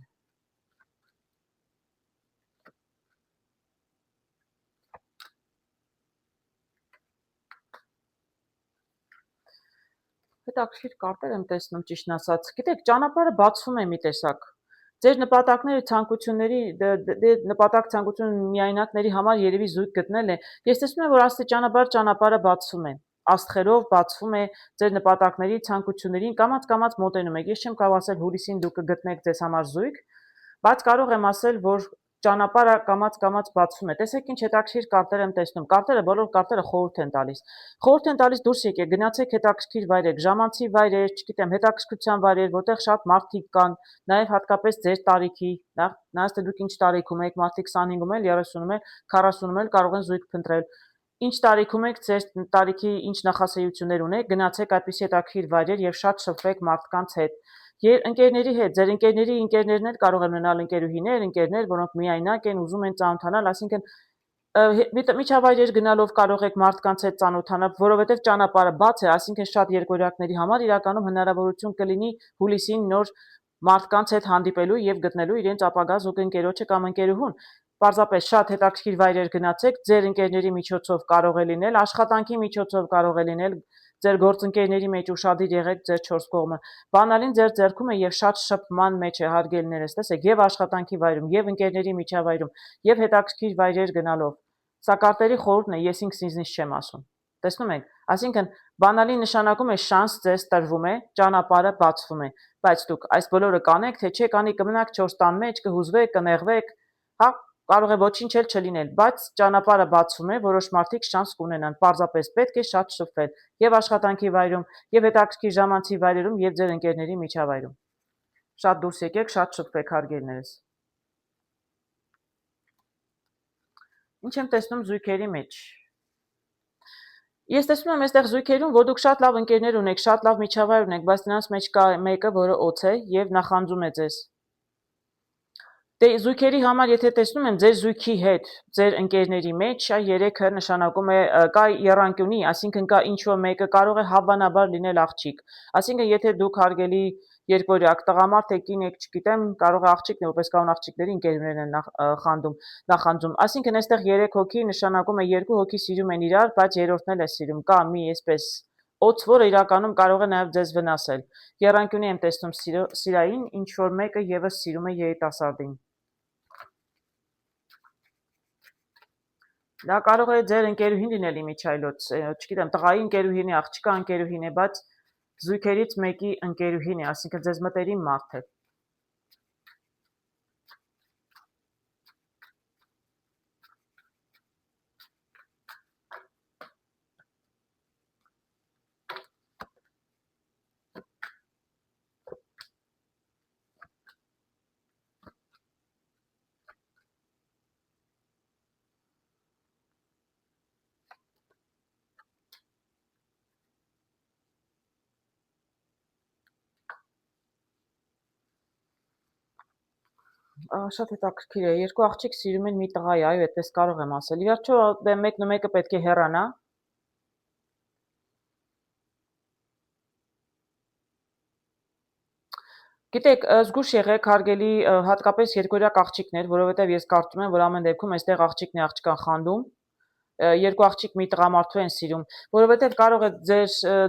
Հետաքրքիր կարտեր եմ տեսնում, ճիշտն ասած։ Գիտեք, ճանապարհը բացվում է մի տեսակ։ Ձեր նպատակները նպատակ ցանկություն միայնակների համար երևի զույգ գտնել է։ Ես տեսնում եմ, որ աստիճանաբար ճանապարհը բացվում է, աստղերով բացվում է ձեր նպատակների ցանկություններին, կամաց մոտենում եք։ Ես չեմ կարող ասել հուլիսին դուք կգտնեք ձեզ համար զույգ, բայց կարող եմ ասել, որ ճանապարհը կամաց բացվում է։ Տեսեք ինչ հետաքրքիր կարտեր եմ տեսնում։ Բոլոր կարտերը խորհուրդ են տալիս։ Խորհուրդ են տալիս դուրս եկեք, գնացեք հետաքրքիր վայրեր, ժամանցի վայրեր, չգիտեմ, հետաքրքրության վայրեր, որտեղ շատ մարդիկ կան, նաև հատկապես ձեր տարիքի, նայած թե դուք ինչ տարիքում եք, մարդիկ 25-ում էլ, 30-ում էլ, 40-ում էլ կարող են զույգ փնտրել։ Ինչ տարիքում եք, ձեր տարիքի ինչ նախասիրություններ ունեք, գնացեք այդպիսի հետաքրքիր վայրեր եւ շատ շփվեք մարդկանց հետ։ Ընկերների հետ, ձեր ընկերների ընկերներն էլ կարող են մնալ ընկերուհիներ, ընկերներ, որոնք միայնակ են, ուզում են ծանոթանալ, այսինքն միջավայրեր գնալով կարող եք մարդկանց հետ ծանոթանալ, որովհետև ճանապարհը բաց է, այսինքն շատ երկորյակների համար իրականում հնարավորություն կլինի հուլիսին նոր մարդկանց հետ հանդիպելու եւ գտնելու իրենց ապագա զուգընկերոջը կամ ընկերուհուն։ Պարզապես շատ հետաքրքիր վայրեր գնացեք, ձեր ընկերների միջոցով կարող է լինել, աշխատանքի միջոցով կարող է լինել, ձեր գործընկերների մեջ ուշադիր եղեք ձեր 4 կողմը։ Բանալին ձեր ձեռքում է եւ շատ շփման մեջ է հարգելիներս, տեսեք, եւ աշխատանքի վայրում, եւ ընկերների միջավայրում, եւ հետաքրքիր վայրեր գնալով։ Սա կարտերի խորհուրդն է, ես ինքնիզնից չեմ ասում։ Տեսնում եք, այսինքն բանալի նշանակում է շանս ձեզ տրվում է, ճանապարհը բացվում է, բայց դուք այս բոլորը կանեք, թե չէ կանի կմնաք 4 տան մեջ, կհուզվեք, կնեղվեք, հա, կարող է ոչինչ էլ չլինել, բայց ճանապարհը բացվում է, որոշ մարդիկ շանս կունենան, պարզապես պետք է շատ շփվել եւ աշխատանքի վայրում, եւ հետաքրքիր ժամանցի վայրերում, եւ ձեր ընկերների միջավայրում։ Շատ դուրս եկեք, շատ շփվեք, հարգելիներս։ Ինչ եմ տեսնում զույգերի մեջ։ Ես տեսնում եմ այստեղ զույգերում, որ դուք շատ լավ ընկերներ ունեք, շատ լավ միջավայր ունեք, բայց նրանց մեջ կա մեկը, որը օց է եւ նախանձում է ձեզ։ Դե զույգերի համար, եթե տեսնում եմ ձեր զույգի հետ, ձեր ընկերների մեջ, այ 3-ը նշանակում է կա եռանկյունի, այսինքն կա ինչ-որ մեկը կարող է հավանաբար լինել աղջիկ։ Այսինքն եթե դուք հարգելի երկորյակ տղամարդ եք, կին եք, չգիտեմ, կարող է աղջիկն է, որպես կանոն աղջիկների ընկերներն են նախանձում։ Այսինքն այստեղ 3 հոգի նշանակում է 2 հոգի սիրում են իրար, բայց երրորդն էլ է սիրում։ Կա մի այսպես օց, որը իրականում կարող է նաև ձեզ վնասել։ Եռանկյունի եմ տեսնում սիրային, ինչ որ մեկը եւս սիրում է երիտասարդին։ Դա կարող է ձեր ընկերուհին լինել իմիջայլոց, չգիտեմ, տղայի ընկերուհին է, աղջկա ընկերուհին է, բայց զույգերից մեկի ընկերուհին է, այսինքն ձեզ մտերիմ մարդ է։ Շատ հետաքրքիր է, 2 աղջիկ սիրում են մի տղայի, այո, այդպես կարող եմ ասել։ Ի վերջո մեկն ու մեկը պետք է հեռանա։ Գիտեք, զգուշ եղեք, հարգելի, հատկապես երկորյակ աղջիկներ, որովհետև ես կարծում եմ, որ ամեն դեպքում այստեղ աղջիկն է աղջկան խանդում, 2 աղջիկ մի տղամարդու են սիրում, որովհետև կարող է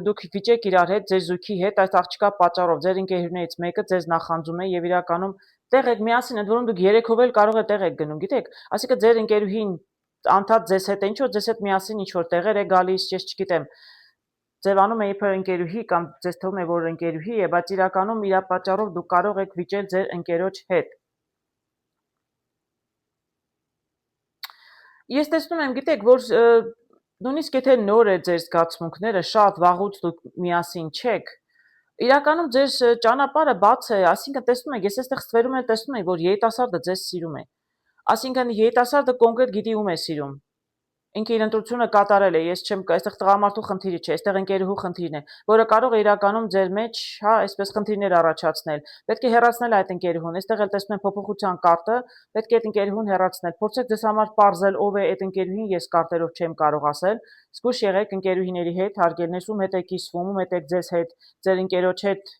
դուք վիճեք իրար հետ, ձեր զույգի հետ, այս աղջկա պատճառով ձեր ընկերներից մեկը ձեզ նախանձում է եւ իրականում տեղ եք միասին, ընդ որում դուք երեքով էլ կարող է տեղ եք գնում, գիտեք, այսինքն ձեր ընկերուհին անդադ ձեզ հետ է, ինչ որ ձեզ հետ միասին ինչ որ տեղեր է գալիս, ես չգիտեմ, ձևանում է իբր ընկերուհի կամ ձեզ թվում է, որ ընկերուհի է, բայց իրականում իր պատճառով դուք կարող եք վիճել ձեր ընկերոջ հետ։ Ես տեսնում եմ, գիտեք, որ նույնիսկ եթե նոր է ձեր զգացմունքները, շատ վաղուց դուք միասին չեք, իրականում ձեր ճանապարհը բաց է, այսինքն տեսնում եք, ես այստեղ ստվերում եմ տեսնում եմ, որ երիտասարդը ձեզ սիրում է։ Այսինքն երիտասարդը կոնկրետ գիտի ում է սիրում։ Ինքը իր ընտրությունը կատարել է, ես չեմ, այստեղ տղամարդու խնդիրը չէ, այստեղ ընկերուհու խնդիրն է, որը կարող է իրականում ձեր մեջ, հա, այսպես խնդիրներ առաջացնել։ Պետք է հեռացնել այդ ընկերուհուն։ Այստեղ էլ տեսնում եմ փոփոխության կարտը, պետք է այդ ընկերուհուն հեռացնել։ Փորձեք ձեզ համար ողջել ով է այդ ընկերուհին, ես կարտերով չեմ կարող ասել։ Զգուշ եղեք ընկերուհիների հետ, հարգելներս ում հետ եք կիսվում, ում հետ եք ձեզ հետ, ձեր ընկերոջ հետ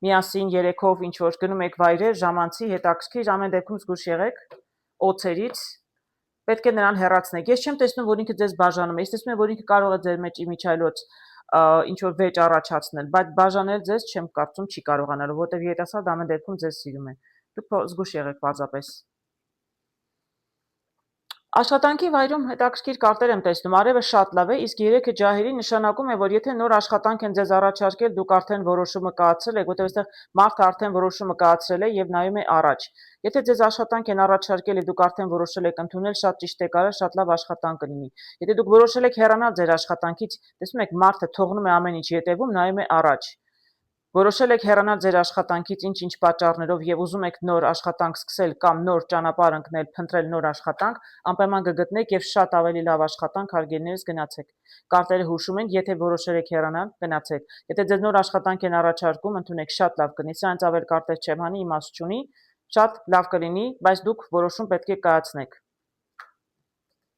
միասին երեքով ինչ որ գնում եք վայրեր, ժամանցի հետաքրքիր, ամեն դեպքում զգուշ եղեք օցերից, պետք է նրան հեռացնեք։ Ես չեմ տեսնում, որ ինքը ձեզ բաժանում է, ես տեսնում եմ, որ ինքը կարող է ձեր մեջ իմիջայլոց ինչ որ վեճ առաջացնել, բայց բաժանել ձեզ չեմ կարծում չի կարողանալու, որովհետև երիտասարդը ամեն դեպքում ձեզ սիրում է։ Դուք զգուշ եղեք պարզապես։ Աշխատանքի վայրում հետաքրքիր կարտեր եմ տեսնում, արևը շատ լավ է, իսկ 3-ը ջահերի նշանակում է, որ եթե նոր աշխատանք են ձեզ առաջարկել, դուք արդեն որոշումը կայացրել եք, որտեղ այստեղ մարդը արդեն որոշումը կայացրել է եւ նայում է առաջ։ Եթե ձեզ աշխատանք են առաջարկել եւ դուք արդեն որոշել եք ընդունել, շատ ճիշտ եք արել, շատ լավ աշխատանք կլինի։ Եթե դուք որոշել եք հեռանալ ձեր աշխատանքից, տեսնում եք, մարդը թողնում է ամեն ինչ ետևում, նայում է առաջ։ Որոշել եք հեռանալ ձեր աշխատանքից ինչ-ինչ պատճառներով եւ ուզում եք նոր աշխատանք սկսել կամ նոր ճանապարհ ընկնել, փնտրել նոր աշխատանք, անպայման կգտնեք եւ շատ ավելի լավ աշխատանք հարգելիներս գնացեք։ Կարտերը հուշում են, եթե որոշել եք հեռանալ, գնացեք։ Եթե ձեզ նոր աշխատանք են առաջարկում, ընդունեք, շատ լավ կլինի։ Սրանից ավել կարտեր չեմ հանի, իմաստ չունի, շատ լավ կլինի, բայց դուք որոշում պետք է կայացնեք։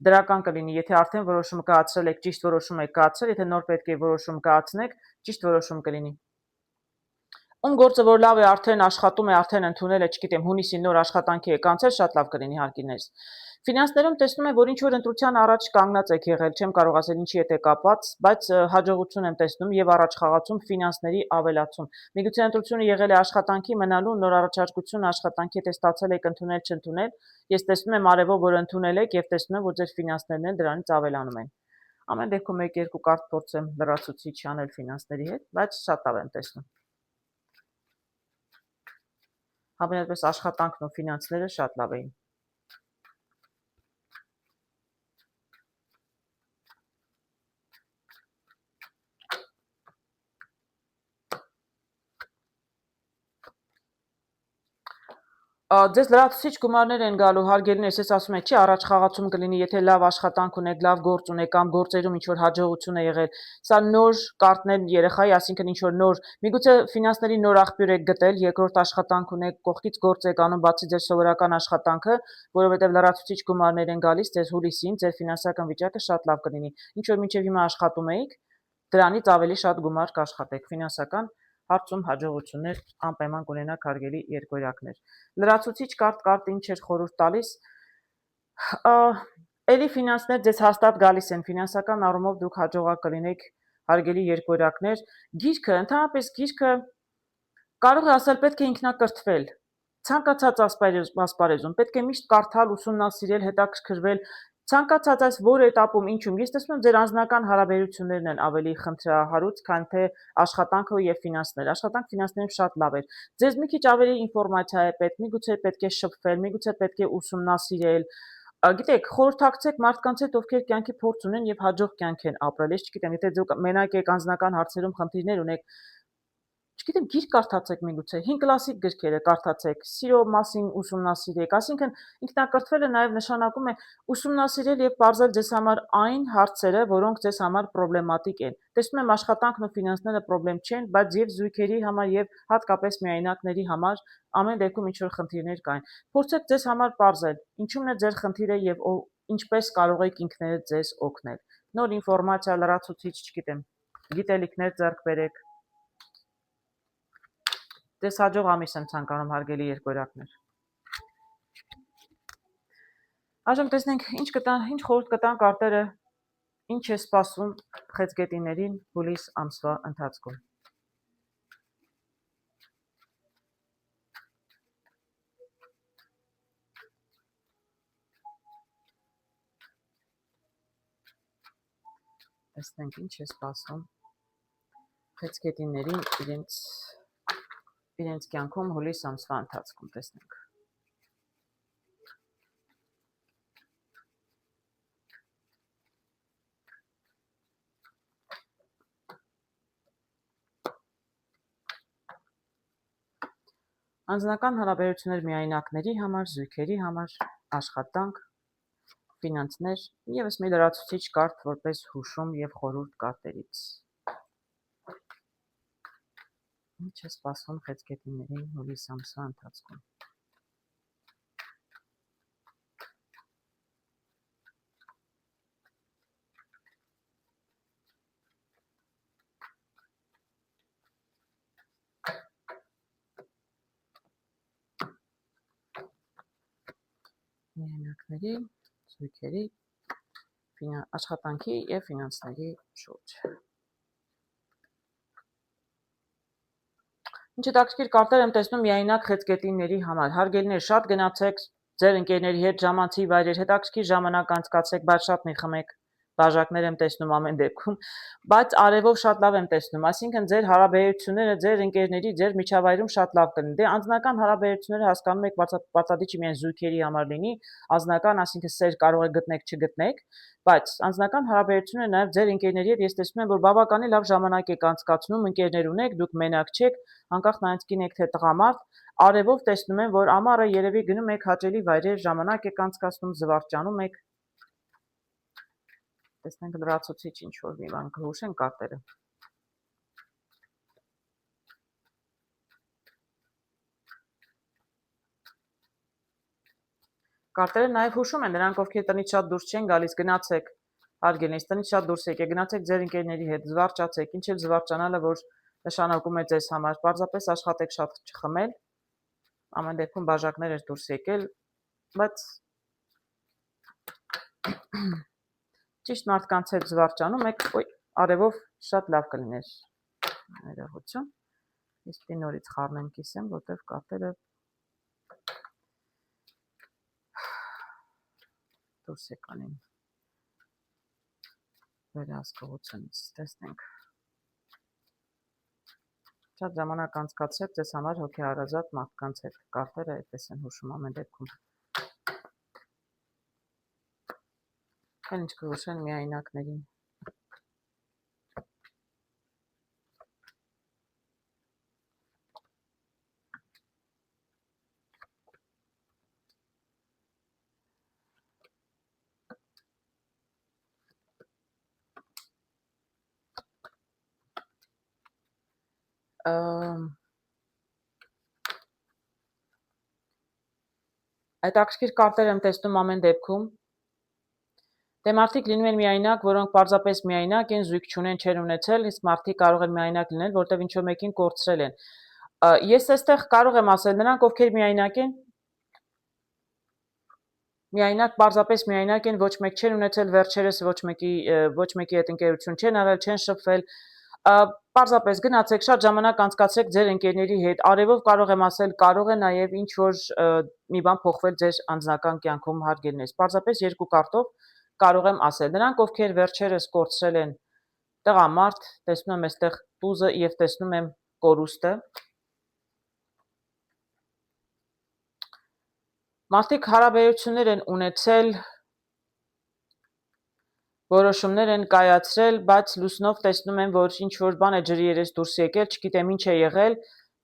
Դրական կլինի, եթե արդեն որոշումը կայացրել եք, ճիշտ որոշում եք կայացրել, եթե նոր պետք է որոշում կայացնեք, ճիշտ որոշում կլինի։ Ում գործը որ լավ է, արդեն աշխատում է, արդեն ընդունել է, չգիտեմ, հունիսին նոր աշխատանքի եք անցել, շատ լավ կլինի հարկիներս։ Ֆինանսներում տեսնում եմ, որ ինչ որ ընտրության առաջ կանգնած եք եղել, չեմ կարող ասել ինչի հետ է կապված, բայց հաջողություն եմ տեսնում եւ առաջխաղացում ֆինանսների ավելացում։ Միգուցե ընտրությունը եղել է աշխատանքի մնալու, նոր առաջարկություն աշխատանքի հետ ստացել եք ընդունել, չընդունել։ Ես տեսնում եմ արևով, որ ընդունել եք եւ տեսնում եմ, որ ձեր ֆինանսներն են դրանից ավելանում են։ Ամեն դեպքում 1-2 կարտ փորձեմ լրացուցիչ անել ֆինանսների հետ, բայց շատ լավ եմ տեսնում։ Համենայնպես աշխատանքն ու ֆինանսները շատ լավ էին։ Ձեզ լրացուցիչ գումարներ են գալու, հարգելիներս, ես ասում եմ, չի առաջ խաղացում կլինի, եթե լավ աշխատանք ունեք, լավ գործ ունեք կամ գործերում ինչ-որ հաջողություն է եղել։ Սա նոր կարտն է երեխայի, այսինքն ինչ-որ նոր, միգուցե ֆինանսների նոր աղբյուր եք գտել, երկրորդ աշխատանք ունեք, կողքից գործ եք անում, բացի ձեր սովորական աշխատանքը, որովհետև լրացուցիչ գումարներ են գալիս ձեզ հուլիսին, ձեր ֆինանսական վիճակը շատ լավ կլինի։ Ինչ որ մինչև հիմա աշխատում եք, դրանից ավելի շատ գումար կաշխատեք ֆինանսական հարցում հաջողություններ անպայման կունենաք հարգելի երկորյակներ։ Լրացուցիչ կարտ ինչ էր խորհուրդ տալիս։ Էլի ֆինանսներ ձեզ հաստատ գալիս են, ֆինանսական առումով դուք հաջողակ կլինեք հարգելի երկորյակներ։ Գիրքը, ընդհանրապես գիրքը կարող է ասել պետք է ինքնակրթվել։ Ցանկացած ասպարեզում պետք է միշտ կարդալ, ուսումնասիրել, հետաքրքրվել, ցանկացած այս որ этаպում ինչում։ Ես տեսնում եմ ձեր անձնական հարաբերություններն են ավելի խնդրահարույց, քան թե աշխատանքը եւ ֆինանսները։ Աշխատանք ֆինանսներում շատ լավ էր։ Ձեզ մի քիչ ավելի ինֆորմացիա է պետք, միգուցե պետք է շփվել, միգուցե պետք է ուսումնասիրել։ Գիտեք, խորհրդակցեք մարդկանց հետ, ովքեր կյանքի փորձ ունեն եւ հաջող կյանք են ապրել։ Ես չգիտեմ, եթե դուք մենակ եք անձնական հարցերում խնդիրներ ունեք, չգիտեմ, գիրք կարդացեք միգուցե, 5 կլասիկ գրքերը կարդացեք, սիրո մասին ուսումնասիրեք, այսինքն ինքնակրթվելը նաև նշանակում է ուսումնասիրել եւ բարձել ձեզ համար այն հարցերը, որոնք ձեզ համար պրոբլեմատիկ են։ Տեսնում եմ աշխատանքն ու ֆինանսները պրոբլեմ չեն, բայց եւ զույգերի համար եւ հատկապես միայնակների համար ամեն դեպքում ինչ որ խնդիրներ կային։ Փորձեք ձեզ համար բարձել, ինչումն է ձեր խնդիրը եւ ինչպես կարող եք ինքներդ ձեզ օգնել։ Նոր ինֆորմացիա լրացուցիչ, չգիտեմ, գիտելիքներ ձեռք բերեք։ Ձեզ հաջող ամիս եմ ցանկանում հարգելի երկորյակներ։ Այժմ տեսնենք ինչ խորհուրդ կտան կարտերը, ինչ է սպասում խեցգետիներին հուլիս ամսվա ընթացքում։ Տեսնենք ինչ է սպասում խեցգետիներին իրենց կյանքում հուլիս ամսվա ընթացքում, տեսնենք։ Անձնական հարաբերություններ միայնակների համար, զույգերի համար, աշխատանք, ֆինանսներ, եւս մի լրացուցիչ կարտ որպես հուշում եւ խորհուրդ կարտերից։ Ինչ է սպասում խեցգետիներին հուլիս ամսվա ընթացքում։ Միայնակների, զույգերի, աշխատանքի եւ ֆինանսների շուրջ։ Ինչ հետաքրքիր կարտեր եմ տեսնում միայնակ խեցգետինների համար։ Հարգելիներ, շատ գնացեք ձեր ընկերների հետ ժամանցի վայրեր, հետաքրքիր ժամանակ անցկացեք, բայց շատ մի խմեք։ Բաժակներ եմ տեսնում ամեն դեպքում, բայց արևով շատ լավ եմ տեսնում, այսինքն ձեր հարաբերությունները ձեր ընկերների, ձեր միջավայրում շատ լավ կլինի։ Դե անձնական հարաբերությունները հասկանում եք բացատրիչ միայն զույգերի համար լինի, անձնական, այսինքն սեր կարող եք գտնեք, չգտնեք, բայց անձնական հարաբերությունները նաև ձեր ընկերների հետ ես տեսնում եմ, որ բավականին լավ ժամանակ եք անցկացնում, ընկերներ ունեք, դուք մենակ չեք, անկախ նրանից կին եք թե տղամարդ, արևով տեսնում եմ, որ ամառը երևի գնում եք հաճելի վայրեր, ժամանակ եք անցկացնում, զվարճանում եք։ Տեսնենք լրացուցիչ ինչ-որ մի բան կհուշեն կարտերը։ Կարտերը նաև հուշում են, նրանք ովքեր տնից շատ դուրս չեն գալիս, գնացեք, հարգելինս, տնից շատ դուրս եկեք, գնացեք ձեր ընկերների հետ, զվարճացեք, ինչ էլ զվարճանալը, որ նշանակում է ձեզ համար, պարզապես աշխատեք շատ չխմել, ամեն դեպքում բաժակներ ես դուրս եկել, բայց ճիշտ մարդկանց հետ զվարճանում եք, արևով շատ լավ կլիներ, ներողություն, իսկ նորից խառնեմ կիսեմ, որտև կարտերը դուրս եկանին վերահսկողությունից, տեսնենք, շատ ժամանակ անցկացրեք ձեզ համար հոգեհարազատ մարդկանց հետ, կարտերը այդպես են հուշում ամեն դեպքում, ինչ կհուշեն միայնակներին, հետաքրքիր կարտեր եմ տեսնում ամեն դեպքում, դե մարդիկ լինում են միայնակ, որոնք պարզապես միայնակ են, զույգ չունեն, չեն ունեցել, իսկ մարդիկ կարող են միայնակ լինել, որտև ինչ-որ մեկին կորցրել են։ Ես այստեղ կարող եմ ասել, նրանք ովքեր միայնակ են, միայնակ, պարզապես միայնակ են, ոչ մեկ չեն ունեցել վերջերս, ոչ մեկի հետ ընկերություն չեն արել, չեն շփվել, պարզապես գնացեք, շատ ժամանակ անցկացրեք ձեր ընկերների հետ, արևով կարող եմ ասել, կարող է նաև ինչ-որ մի բան փոխվել ձեր անձնական կյանքում հարգելնես, պարզապես երկու կարտով կարող եմ ասել, նրանք ովքեր վերջերս կորցրել են տղամարդ, տեսնում եմ այստեղ տուզը և տեսնում եմ կորուստը, մարդիկ հարաբերություններ են ունեցել, որոշումներ են կայացրել, բայց լուսնով տեսնում եմ, որ ինչ-որ բան է ջրի երես դուրս եկել, չգիտեմ ինչ է եղել,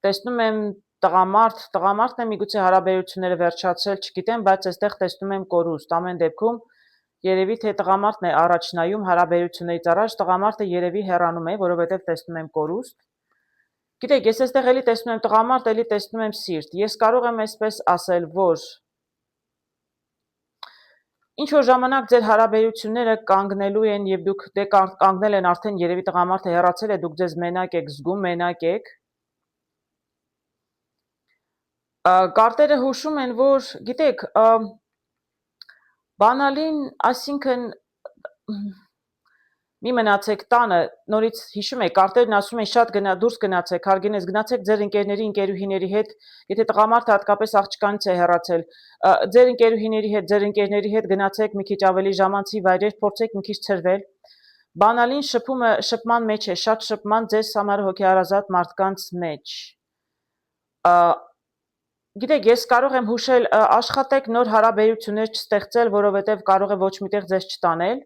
տեսնում եմ տղամարդն է միգուցե հարաբերությունները վերջացրել, չգիտեմ, բայց այստեղ տեսնում եմ կորուստ, ամեն դեպքում երևի թե տղամարդն է առաջ նայում հարաբերություններից առաջ, տղամարդը երևի հեռանում է, որովհետև տեսնում եմ կորուստ, գիտեք, ես այստեղ էլի տեսնում եմ տղամարդ, էլի տեսնում եմ սիրտ, ես կարող եմ այսպես ասել, որ ինչ-որ ժամանակ ձեր հարաբերությունները կանգնելու են և դուք կանգնել են արդեն երևի տղամարդը հեռացել է, դուք ձեզ մենակ եք զգում, մենակ եք, կարտերը հուշում են, որ, գիտեք, բանալին, այսինքն մի մնացեք տանը, նորից հիշում եք, կարտերն ասում են շատ դուրս գնացեք, հարգենես, գնացեք ձեր ընկերների, ընկերուհիների հետ, եթե տղամարդը հատկապես աղջկանից է հեռացել, ձեր ընկերուհիների հետ, ձեր ընկերների հետ գնացեք մի քիչ ավելի ժամանցի վայրեր, փորձեք մի քիչ ցրվել, բանալին շփման մեջ է, շատ շփման ձեզ համար հոգեհարազատ մարդկանց մեջ, գիտեք, ես կարող եմ հուշել, աշխատեք նոր հարաբերություններ չստեղծել, որովհետև կարող է ոչ միտեղ ձեզ չտանել,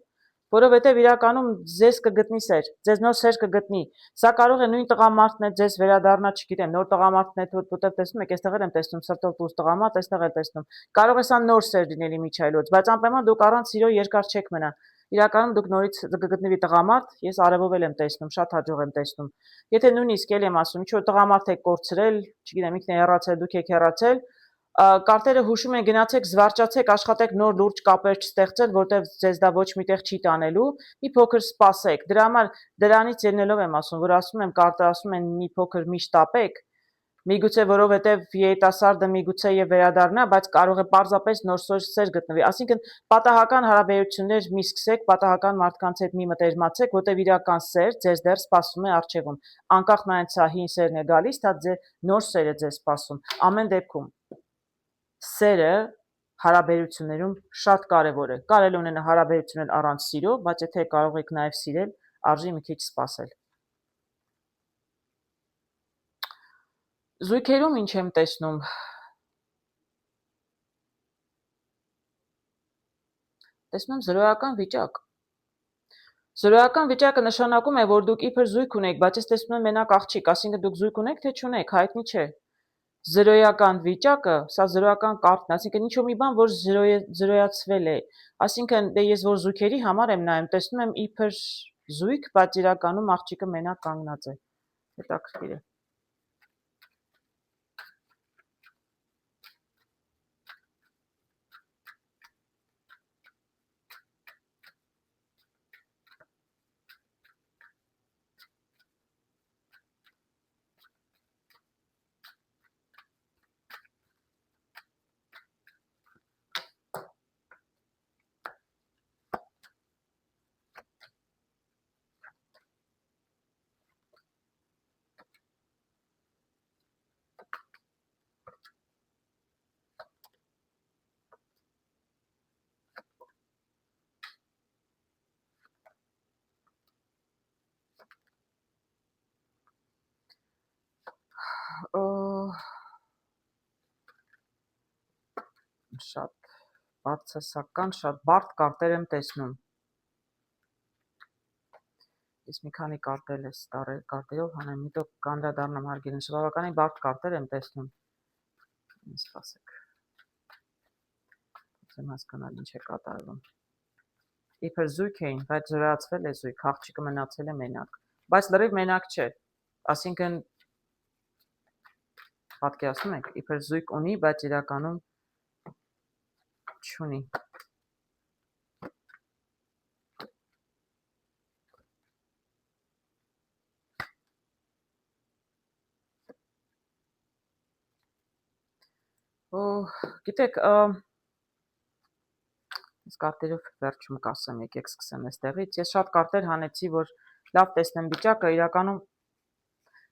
որովհետև իրականում ձեզ կգտնի սեր, ձեզ նոր սեր կգտնի, սա կարող է նույն տղամարդն է ձեզ վերադառնա, չգիտեմ, նոր տղամարդն է, որտեղ տեսնում եք, այստեղ եմ տեսնում սրտով տուզ տղամարդ, այստեղ էլ տեսնում, կարող է սա նոր սեր լինել իմիջայլոց, բայց անպայման դուք առանց սիրո երկար չեք մնա, իրականում դուք նորից կգտնվի տղամարդ, ես արևով էլ եմ տեսնում, շատ հաջող եմ տեսնում, եթե նույնիսկ էլ եմ ասում, ինչ-որ տղամարդ եք կորցրել, չգիտեմ, ինքն է հեռացել, դուք եք հեռացել, կարտերը հուշում են գնացեք, զվարճացեք, աշխատեք նոր լուրջ կապեր չստեղծել, որտեղ ձեզ դա ոչ միտեղ չի տանելու, մի փոքր սպասեք, դրա համար դրանից ելնելով եմ ասում, որ ասում եմ կարտը ասում են մի փոքր մի շտապեք, Միգուցե որովհետև երիտասարդը միգուցե եւ վերադառնա, բայց կարող է պարզապես նոր սեր գտնվի։ Այսինքն պատահական հարաբերություններ մի սկսեք, պատահական մարդկանց հետ մի մտերմացեք, որտեղ իրական սեր ձեզ դեռ սպասում է առջևում։ Անկախ նայած սա հին սերն է գալիս, դա ձեր նոր սեր է ձեզ սպասում։ Ամեն դեպքում սերը հարաբերություններում շատ կարևոր է։ Կարելի ունենա հարաբերություններ առանց սիրո, բայց եթե կարող եք նաև սիրել, արժի մի քիչ սպասել։ Զույգերում ինչ եմ տեսնում։ Տեսնում եմ զրոյական վիճակ։ Զրոյական վիճակը նշանակում է, որ դուք իբր զույգ ունեք, բայց ես տեսնում եմ մենակ աղջիկ, այսինքն դուք զույգ ունեք, թե չունեք, հայտնի չէ։ Զրոյական վիճակը, սա զրոյական կարգն է, այսինքն ինչ-որ մի բան, որ զրոյացվել է։ Այսինքն դե ես որ զույգերի համար եմ նայում, տեսնում եմ իբր զույգ, բայց իրականում աղջիկը մենակ կանգնած է։ Հետաքրքիր է։ Շատ բացասական, շատ բարդ կարտեր եմ տեսնում։ Ես մի քանի կարտեր ես կարտերով հանեմ, հետո կանդրադառնամ հարգելին, բավականին բարդ կարտեր եմ տեսնում։ Սպասեք։ Եմ հասկանալ ինչ է կատարվում։ Իբր զույգ էին, բայց զրոյացվել է զույգ, աղջիկը մնացել է մենակ, բայց լրիվ մենակ չէ։ Այսինքն պատկերացնում եք, իբր զույգ ունի, բայց իրականում չունի։ Գիտեք, ես կարտերով վերջում կասեմ, եկեք սկսեմ այստեղից։ Ես շատ կարտեր հանեցի, որ լավ տեսնեմ վիճակը, իրականում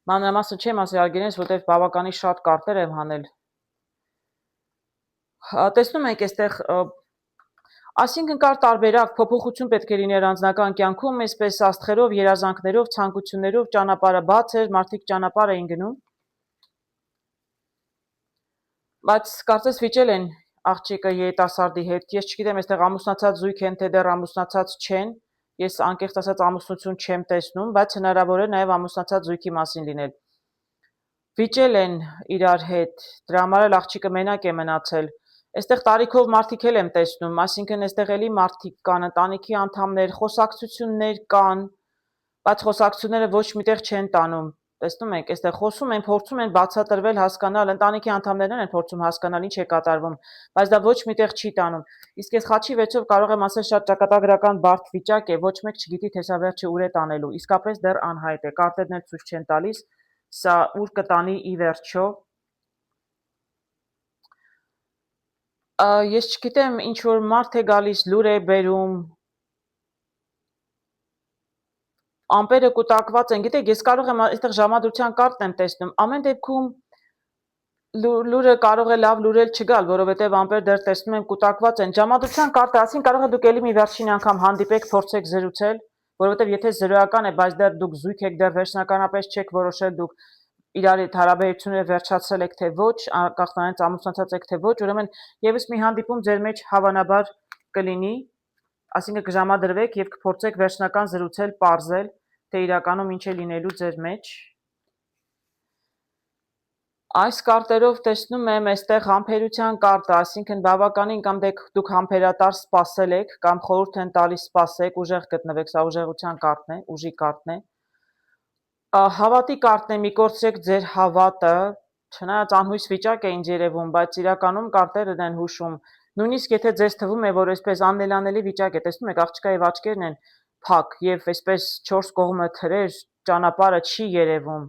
մանրամասն չեմ ասի արգենես, որտեղ բավականին շատ կարտեր եմ հանել։ Տեսնում եք այստեղ, այսինքն կար տարբերակ, փոփոխություն պետք է լիներ անձնական կյանքում, այսպես աստղերով, երազանքներով, ցանկություններով, ճանապարհը բաց էր, մարդիկ ճանապարհ էին գնում։ Բայց կարծես վիճել են աղջիկը երիտասարդի հետ, ես չգիտեմ, այստեղ ամուսնացած զույգ են, թե դեռ ամուսնացած չեն, ես անկեղծ ասած ամուսնություն չեմ տեսնում, բայց հնարավոր է նաև ամուսնացած զույգի մասին լինել։ Վիճել են իրար հետ, դրա համար էլ աղջիկը մենակ է մնացել։ Այստեղ տարիքով մարդիկ էլ եմ տեսնում, այսինքն այստեղ էլի մարդիկ կան, ընտանիքի անդամներ, խոսակցություններ կան, բայց խոսակցությունները ոչ միտեղ չեն տանում։ Տեսնում եք, այստեղ խոսում են, փորձում են բացատրվել, հասկանալ, ընտանիքի անդամներն են փորձում հասկանալ ինչ է կատարվում, բայց դա ոչ միտեղ չի տանում։ Իսկ ես խաչի վեճով կարող եմ ասել շատ ճակատագրական բարդ վիճակ է, ոչ մեկ չգիտի թե սա վերջը ուր է տանելու։ Իսկապես դեռ անհայտ է, կարտերն էլ ցույց չեն տալիս, սա ուր կտանի ի վերջո։ Ես չգիտեմ, ինչ որ մարդ է գալիս, լուր է բերում, ամպերը կուտակված են, գիտեք, ես կարող եմ այստեղ ժամադրության կարտն եմ տեսնում, ամեն դեպքում լուրը կարող է լավ լուրել չգալ, որովհետև ամպեր դեռ տեսնում եմ կուտակված են, ժամադրության կարտը, ասին կարող է դուք էլի մի վերջին անգամ հանդիպեք, փորձեք զրուցել, որովհետև եթե զրոյական է, բայց դեռ դուք զույգ եք, դեռ վերջնականապես չեք որոշել դուք իրար հետ հարաբերությունները վերջացրել եք թե ոչ, անկախ նրանից ամուսնացած եք թե ոչ, ուրեմն եւս մի հանդիպում ձեր մեջ հավանաբար կլինի, այսինքն կժամադրվեք եւ կփորձեք վերջնական զրուցել, պարզել, թե իրականում ինչ է լինելու ձեր մեջ։ Այս կարտերով տեսնում եմ այստեղ համբերության կարտը, այսինքն բավականին կամ դուք համբերատար սպասել եք, կամ խորհուրդ են տալիս սպասեք, ուժեղ գտնվեք, սա ուժեղության կարտն է, ուժի կարտն է։ Հավատի կարտն է, մի կորցրեք ձեր հավատը, չնայած անհույս վիճակ է ինձ երևում, բայց իրականում կարտերն են հուշում։ Նույնիսկ եթե ձեզ թվում է, որ այսպես աննելանելի վիճակ է, տեսնում եք, աղջկա եւ աչքերն են փակ եւ այսպես 4 կողմը թրեր, ճանապարհը չի երևում։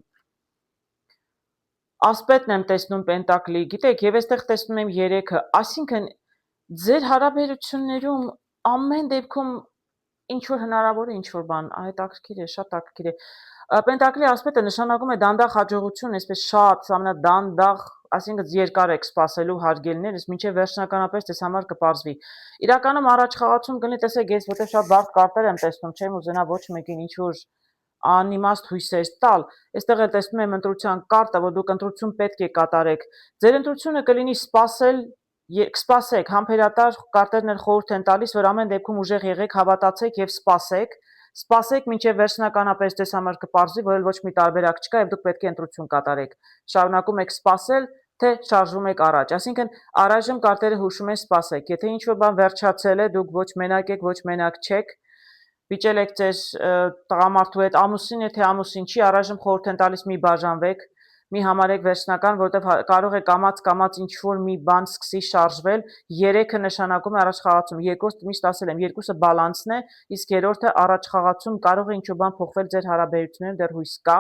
ասպետն եմ տեսնում պենտակլի, գիտեք, եւ այստեղ տեսնում եմ 3-ը, այսինքն ձեր հարաբերություններում ամեն դեպքում ինչ որ հնարավոր է, ինչ որ բան, հետաքրքիր է, շատ հետաքրքիր է։ Պենտակլի ասպետը նշանակում է դանդաղ հաջողություն, այսպես շատ, ամենադանդաղ, այսինքն երկար եք սպասելու հարգելներս, մինչև վերջնականապես դες համար կպարզվի։ Իրականում առաջ խաղացում կլինի, տեսեք, ես որտեղ շատ բարդ կարտեր եմ տեսնում, չեմ ուզենա ոչ մեկին ինչ որ անիմաստ հույսեր տալ։ Այստեղ էլ տեսնում եմ ընտրության կարտը, որ դուք ընտրություն պետք է կատարեք։ Ձեր ընտրությունը կլինի սпасել, կսպասեք, համբերատար կարտերն էլ խորհուրդ են տալիս, որ ամեն դեպքում ուժեղ եղեք, հավատացեք եւ սպասեք մինչև վերջնականապես դες համար կպարզվի, որ էլ ոչ մի տարբերակ չկա եւ դուք պետք է ընտրություն կատարեք։ Շարունակում եք սպասել, թե շարժվում եք առաջ։ Այսինքն առայժմ կարտերը հուշում են սպասեք։ Եթե ինչ-որ բան վերջացել է, դուք ոչ մենակ եք, ոչ մենակ չեք, վիճել եք ձեր տղամարդու հետ, ամուսին է թե ամուսին չի, առայժմ խորհուրդ են տալիս մի բաժանվեք, մի համարեք վերջնական, որովհետև կարող է կամաց ինչ որ մի բան սկսի շարժվել, 3-ը նշանակում է առաջ խաղացում, երկրորդ միշտ ասել եմ, 2-ը բալանսն է, իսկ երրորդը առաջ խաղացում, կարող է ինչ որ բան փոխվել ձեր հարաբերություններում, դեռ հույս կա,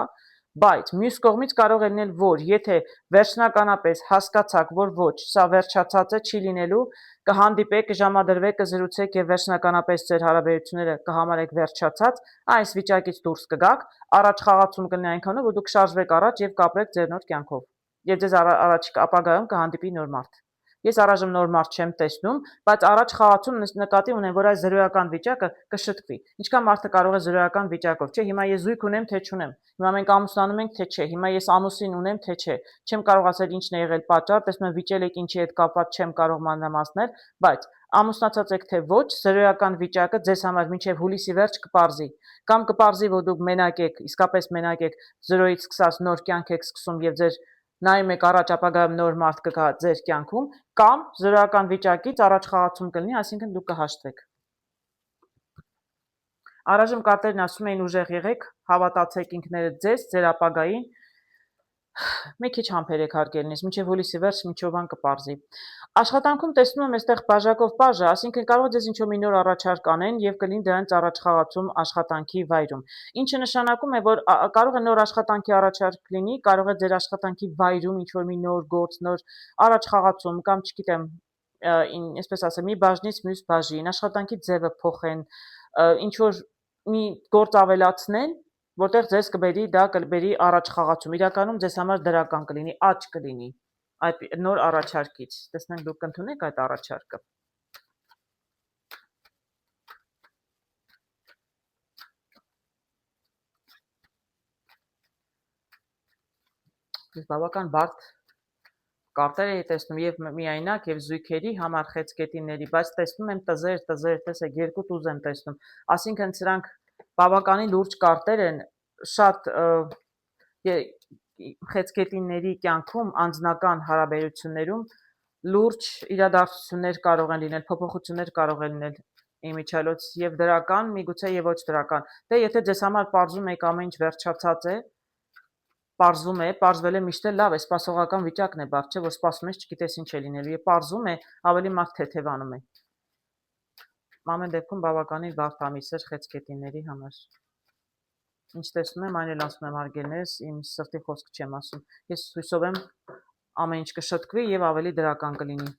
բայց մյուս կողմից կարող է լինել, որ եթե վերջնականապես հասկացաք, որ ոչ, սա վերջացած է, չի լինելու, կհանդիպեք, կժամադրվեք, կզրուցեք եւ վերջնականապես ձեր հարաբերությունները կհամարեք վերջացած, այս վիճակից դուրս կգաք, առաջ խաղացում կլինի այնքանով, որ դուք շարժվեք առաջ եւ կապրեք ձեր նոր կյանքով։ Եվ ձեզ առաջիկա ապագայում կհանդիպի նոր մարդ։ Ես առայժմ նոր մարդ չեմ տեսնում, բայց առաջ խաղացում նկատի ունեմ, որ այս զրոյական վիճակը կշտկվի։ Ինչքան մարդը կարող է զրոյական վիճակով, չէ, հիմա ես զույգ ունեմ, թե չունեմ։ Հիմա մենք ամուսնանում ենք, թե չէ։ Հիմա ես ամուսին ունեմ, թե չէ։ Չեմ կարող ասել ինչն է եղել պատճառ, տեսնում եմ վիճել եք ինչի հետ կապված չեմ կարող մանրամասնել, բայց ամուսնացած եք թե ոչ, զրոյական վիճակը ձեզ համար մինչև հուլիսի վերջ կպարզի։ Կամ կպարզի, որ դուք մենակ եք, իսկապես մենակ եք, զրոյից սկսած նոր կյանք եք սկսում եւ ձեր նայում եք առաջ ապագայում նոր մարդ կգա ձեր կյանքում, կամ զրոյական վիճակից առաջ խաղացում կլինի, այսինքն դուք կհաշտվեք։ Առայժմ կարտերն ասում էին ուժեղ եղեք, հավատացեք ինքներդ ձեզ, ձեր ապագային, մի քիչ համբերեք հարգելնից, մինչև հուլիսի վերջ ինչ-որ բան կպարզի։ Աշխատանքում տեսնում եմ այստեղ բաժակով բաժը, այսինքն կարող է ձեզ ինչ-որ մի նոր առաջարկ անեն եւ կլինի դրանից առաջ խաղացում աշխատանքի վայրում։ Ինչը նշանակում է, որ կարող է նոր աշխատանքի առաջարկ լինի, կարող է ձեր աշխատանքի վայրում ինչ-որ մի նոր գործ, նոր առաջ խաղացում կամ չգիտեմ, այսպես ասեմ, մի բաժնից մյուս բաժին, աշխատանքի ձևը փոխեն, ինչ որ մի գործ ավելացնեն, որտեղ ձեզ կբերի, դա կբերի առաջ խաղացում։ Իրականում ձեզ համար դրական կլինի, աճ կլինի այդ նոր առաջարկից։ Տեսնենք դուք կընդունեք այդ առաջարկը։ Ես բավական բարդ կարտեր էի տեսնում եւ միայնակ եւ զույգերի համար խեցգետինների, բայց տեսնում եմ տզեր, տեսեք, երկու տուզ եմ տեսնում։ Այսինքն սրանք բավականին լուրջ կարտեր են, շատ խեցգետինների կյանքում, անձնական հարաբերություններում լուրջ իրադարձություններ կարող են լինել, փոփոխություններ կարող են լինել իմիջիալոց եւ դրական, միգուցե եւ ոչ դրական։ Դե եթե ձեզ համար պարզում եք ամեն ինչ վերջացած է, պարզվել է միշտ էլ լավ է, սպասողական վիճակն է բարդ, չէ, որ սպասում ես, չգիտես ինչ է լինելու, եւ պարզում է, ավելի մարդ թեթևանում է։ Ամեն դեպքում բավականին բարդ ամիս էր խեցգետինների համար։ Ինչ տեսնում եմ, այն էլ ասում եմ հարգելներս, իմ սրտի խոսք չեմ ասում։ Ես հույսով եմ ամեն ինչ կշտկվի եւ ավելի դրական կլինի։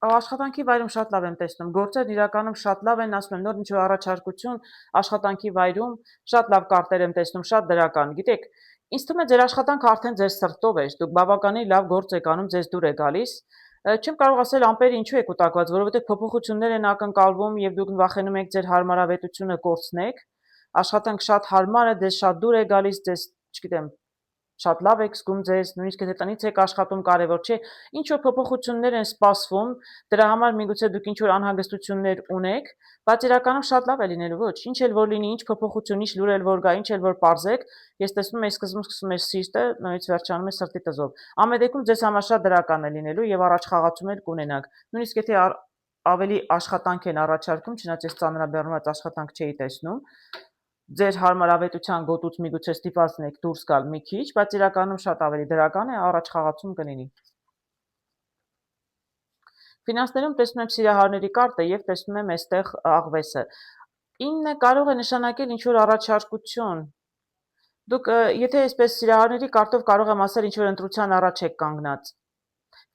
Աշխատանքի վայրում շատ լավ եմ տեսնում, գործերն իրականում շատ լավ են, ասում եմ, նոր ինչ-որ առաջարկություն աշխատանքի վայրում, շատ լավ կարտեր եմ տեսնում, շատ դրական, գիտեք, ինձ թվում է ձեր աշխատանքը արդեն ձեր սրտով է, դուք բավականին լավ գործ եք անում, ձեզ դուր է գալիս, չեմ կարող ասել ամպերը ինչու եք կուտակված, որովհետև փոփոխություններ են ակնկալվում եւ դուք վախենում եք ձեր հարմարավետությունը կորցնեք, աշխատանք շատ հարմար է, ձեզ շատ դուր է գալիս, ձեզ, չգիտեմ, շատ լավ եք զգում ձեզ, նույնիսկ եթե տնից եք աշխատում, կարևոր չէ, ինչ որ փոփոխություններ են սպասվում, դրա համար միգուցե դուք ինչ որ անհանգստություններ ունեք, բայց իրականում շատ լավ է լինելու, ոչ, ինչ էլ որ լինի, ինչ փոփոխություն, ինչ լուր էլ որ գա, ինչ էլ որ պարզեք, ես տեսնում եմ սկզբում սկսում է սիրտը, նույնիսկ վերջանում է սրտի տզով։ Ամեն դեպքում ձեզ համար շատ դրական է լինելու եւ առաջ խաղացում էլ կունենաք։ Նույնիսկ եթե ավելի աշխատանք են առաջարկում, չնայած ես ծանրաբեռնված աշխատանք չէի տեսնում, ձեր հարմարավետության գոտուց միգուցե ստիպված եք դուրս գալ մի քիչ, բայց իրականում շատ ավելի դրական է, առաջ խաղացում կլինի։ Ֆինանսներում տեսնում եմ սիրահարների կարտը եւ տեսնում եմ այստեղ աղվեսը։ 9-ը կարող է նշանակել ինչ-որ առաջարկություն։ Դուք եթե այսպես սիրահարների կարտով կարող եմ ասել ինչ-որ ընտրության առաջ եք կանգնած։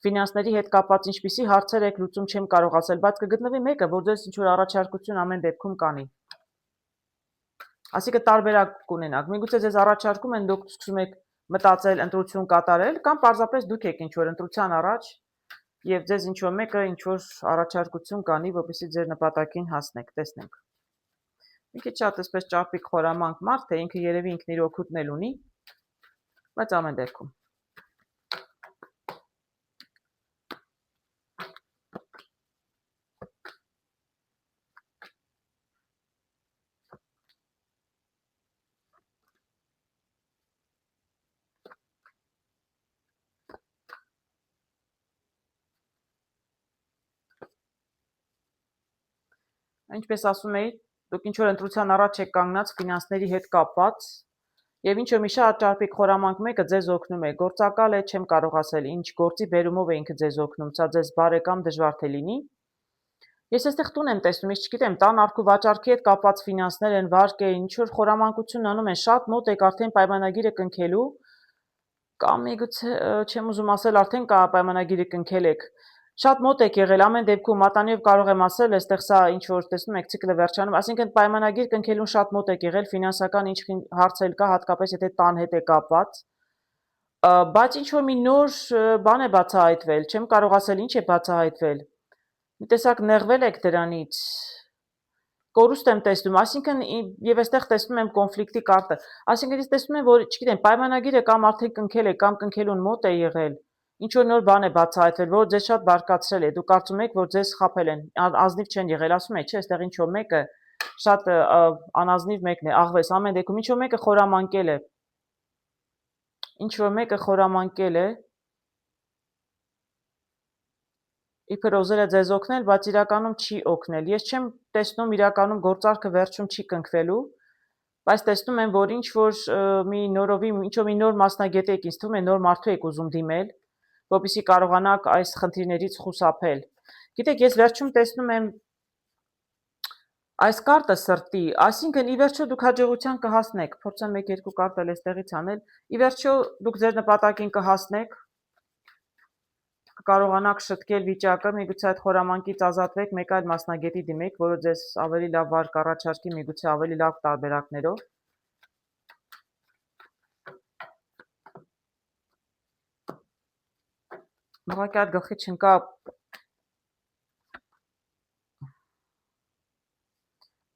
Ֆինանսների հետ կապված ինչպիսի հարցեր եք լուծում չեմ կարող ասել, բայց կգտնվի մեկը, որ ձեզ ինչ-որ առաջարկություն ամեն դեպքում կանի։ Այսինքն տարբերակ կունենաք։ Միգուցե ձեզ առաջարկում են, դուք սկսում եք մտածել ընտրություն կատարել, կամ պարզապես դուք եք ինչ-որ ընտրության առաջ եւ ձեզ ինչ-որ մեկը ինչ-որ առաջարկություն կանի, որպեսզի ձեր նպատակին հասնեք, տեսնենք։ Մի քիչ շատ այսպես ճարպիկ խորամանկ մարդ է, ինքը երևի ինքն իր օգուտն էլ ունի, բայց ամեն դեպքում Ինչպես ասում էի, դուք ինչ-որ ընտրության առաջ եք կանգնած ֆինանսների հետ կապված, եւ ինչ-որ մի շատ ճարպիկ խորամանկ մեկը ձեզ օգնում է, գործակալ է, չեմ կարող ասել, ինչ գործի բերումով է ինքը ձեզ օգնում, սա ձեզ բարեկամ դժվար թե լինի։ Ես այստեղ տուն եմ տեսնում, ես չգիտեմ, տան արքու վաճառքի հետ կապված ֆինանսներ են, վարկ է, ինչ-որ խորամանկություն անում են, շատ մոտ եք արդեն պայմանագիրը կնքելու, կամ միգուցե չեմ ուզում ասել, արդեն կա պայմանագիրը կնքել եք։ Շատ մոտ եք եղել, ամեն դեպքում մատանիով կարող եմ ասել, այստեղ սա ինչ որ տեսնում եք ցիկլը վերջանում, այսինքն պայմանագիր կնքելուն շատ մոտ եք եղել, ֆինանսական ինչ հարց էլ կա, հատկապես եթե տան հետ է կապված, բայց ինչ որ մի նոր բան է բացահայտվել, չեմ կարող ասել ինչ է բացահայտվել։ Մի տեսակ նեղվել եք դրանից, կորուստ եմ տեսնում, այսինքն եւ այստեղ տեսնում եմ կոնֆլիկտի կարտը, այսինքն ես տեսնում եմ, որ չգիտեմ, պայմանագիրը կամ արդեն կնքել է, կամ կնքելուն մոտ է եղել, ինչ որ նոր բան է բացահայտվել, որ ձեզ շատ բարկացրել է, դուք կարծում եք, որ ձեզ խաբել են, ազնիվ չեն եղել, ասում եք, չէ, այստեղ ինչ որ մեկը շատ անազնիվ մեկն է, աղվես, ամեն դեպքում ինչ որ մեկը խորամանկել է, ինչ որ մեկը խորամանկել է, իբր ուզել է ձեզ օգնել, բայց իրականում չի օգնել։ Ես չեմ տեսնում իրականում գործարքը վերջում չի կնքվելու, բայց տեսնում եմ, որ ինչ որ մի նորովի, ինչ որ մի նոր մասնագետ եք, ինձ թվում է նոր մարդու եք ուզում դիմել, որպեսզի կարողանաք այս խնդիրներից խուսափել։ Գիտեք, ես վերջում տեսնում եմ այս կարտը սրտի, այսինքն ի վերջո դուք հաջողության կհասնեք, փորձեմ 1-2 կարտ էլ այստեղից անել, ի վերջո դուք ձեր նպատակին կհասնեք, կկարողանաք շտկել վիճակը, միգուցե այդ խորամանկից ազատվեք, մեկ այլ մասնագետի դիմեք, որը ձեզ ավելի լավ վարկ առաջարկի, միգուցե ավելի լավ տարբերակներով։ Ուղղակի այդ գլխի չընկա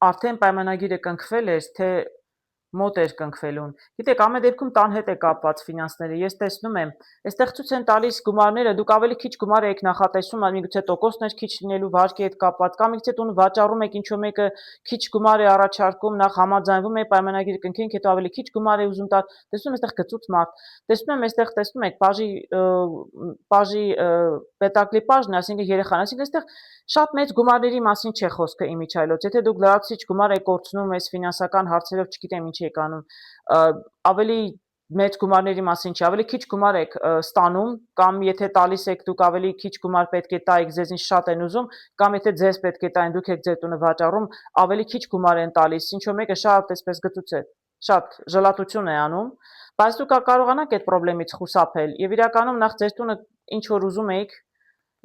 արդեն պայմանագիրը կնքվել էր, թե մոտ էր կնքվելուն։ Գիտեք, ամեն դեպքում տան հետ է կապված ֆինանսները։ Ես տեսնում եմ, այստեղ ցույց են տալիս գումարները, դուք ավելի քիչ գումար եք նախատեսում, միգուցե տոկոսներ քիչ լինելու վարկի հետ կապված, կամ միգուցե տուն վաճառում եք ինչ-որ մեկը քիչ գումար է առաջարկում, նախ համաձայնվում եք պայմանագիրը կնքենք, հետո ավելի քիչ գումար է ուզում տալ։ Տեսնում եմ այստեղ գծուց մարդ։ Տեսնում եմ այստեղ, տեսնում եք, բաժի պետակլի բաժն, այսինքն երեխան, այսինքն այստեղ շատ մեծ գումարների մասին չէ խոսքը իմիջիայլոց։ Եթե դուք լրացուցիչ գումար եք կորցնում այս ֆինանսական հարցերով, չգիտեմ ինչ եք անում, ավելի մեծ գումարների մասին չի, ավելի քիչ գումար եք ստանում, կամ եթե տալիս եք դուք ավելի քիչ գումար պետք է տայիք, ձեզնից շատ են ուզում, կամ եթե ձեզ պետք է տային, դուք եք ձեր տունը վաճառում, ավելի քիչ գումար են տալիս, ինչ որ մեկը շատ այսպես գծուց է, շատ ժլատություն է անում, բայց դուք կարողանաք այդ խնդրից խուսափել եւ իրականում նախ ձեր տունը ինչ որ ուզում եք,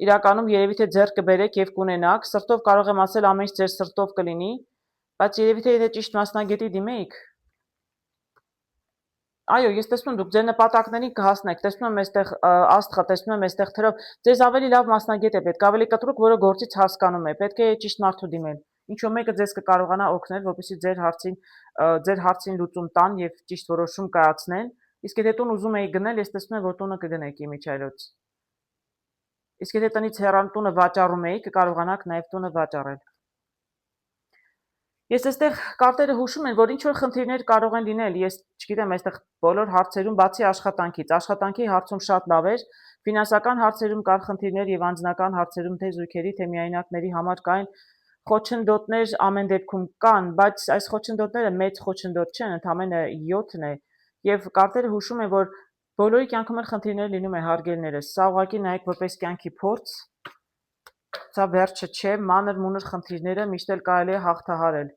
իրականում երևի թե ձեռք կբերեք եւ կունենաք, սրտով կարող եմ ասել ամեն ինչ ձեր սրտով կլինի, բայց երևի թե եթե ճիշտ մասնագետի դիմեիք, այո, ես տեսնում եմ դուք ձեր նպատակներին կհասնեք, տեսնում եմ այստեղ աստղը, տեսնում եմ այստեղ թրով, ձեզ ավելի լավ մասնագետ է պետք, ավելի կտրուկ, որը գործից հասկանում է, պետք է ճիշտ մարդու դիմել, ինչ որ մեկը ձեզ կկարողանա օգնել, որպեսզի ձեր հարցին լուծում տան եւ ճիշտ որոշում կայացնեն, իսկ եթե տուն ուզում եք գնել, ես տեսնում եմ, որ տունը կգնեք իմիջիայլոց, իսկ եթե տնից հեռան տունը վաճառում եք, կկարողանաք նաեւ տունը վաճառել։ Ես այստեղ կարտերը հուշում են, որ ինչ որ խնդիրներ կարող են լինել, ես չգիտեմ, այստեղ բոլոր հարցերում բացի աշխատանքից, աշխատանքի հարցում շատ լավ էր, ֆինանսական հարցերում կար խնդիրներ եւ անձնական հարցերում թե զույգերի, թե միայնակների համար կային խոչընդոտներ ամեն դեպքում կան, բայց այս խոչընդոտները մեծ խոչընդոտ չեն, ընդամենը 7-ն է եւ կարտերը հուշում են, որ բոլորի կյանքում էլ խնդիրներ լինում է հարգելներս, սա ուղղակի նայեք որպես կյանքի փորձ, սա վերջը չէ, մանր մունր խնդիրները միշտ էլ կարելի է հաղթահարել։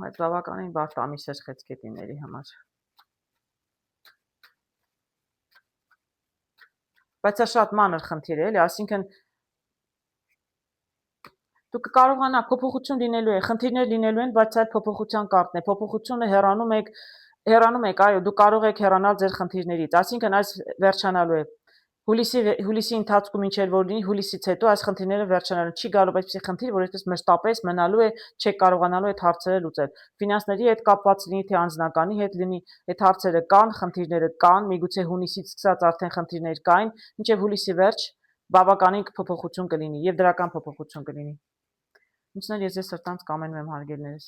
Այդ բավականին բարդ ամիս էր խեցգետինների համար։ Բայց սա շատ մանր խնդիր է, էլի, այսինքն դուք կարողանաք փոփոխություն լինելու է, խնդիրներ լինելու են, բայց այդ փոփոխության կարգն է։ Փոփոխությունը հեռանում եք, այո, դուք կարող եք հեռանալ ձեր խնդիրներից, այսինքն այս վերջանալու է։ Հուլիսի ընթացքում ինչ էլ որ լինի, հուլիսից հետո այս խնդիրները վերջանալու չի գալու այսպիսի խնդիր, որ այսպես մշտապես մնալու է, չեք կարողանալու այդ հարցերը լուծել։ Ֆինանսների հետ կապված լինի, թե անձնականի հետ լինի, այդ հարցերը կան, խնդիրները կան, միգուցե հունիսից սկսած արդեն խնդիրներ կային, մինչև հուլիսի վերջ բավականին փոփոխություն կլինի եւ դրական փոփոխություն կլինի։ Ինչն էլ ես ձեզ սրտանց կամենում եմ հարգելներս։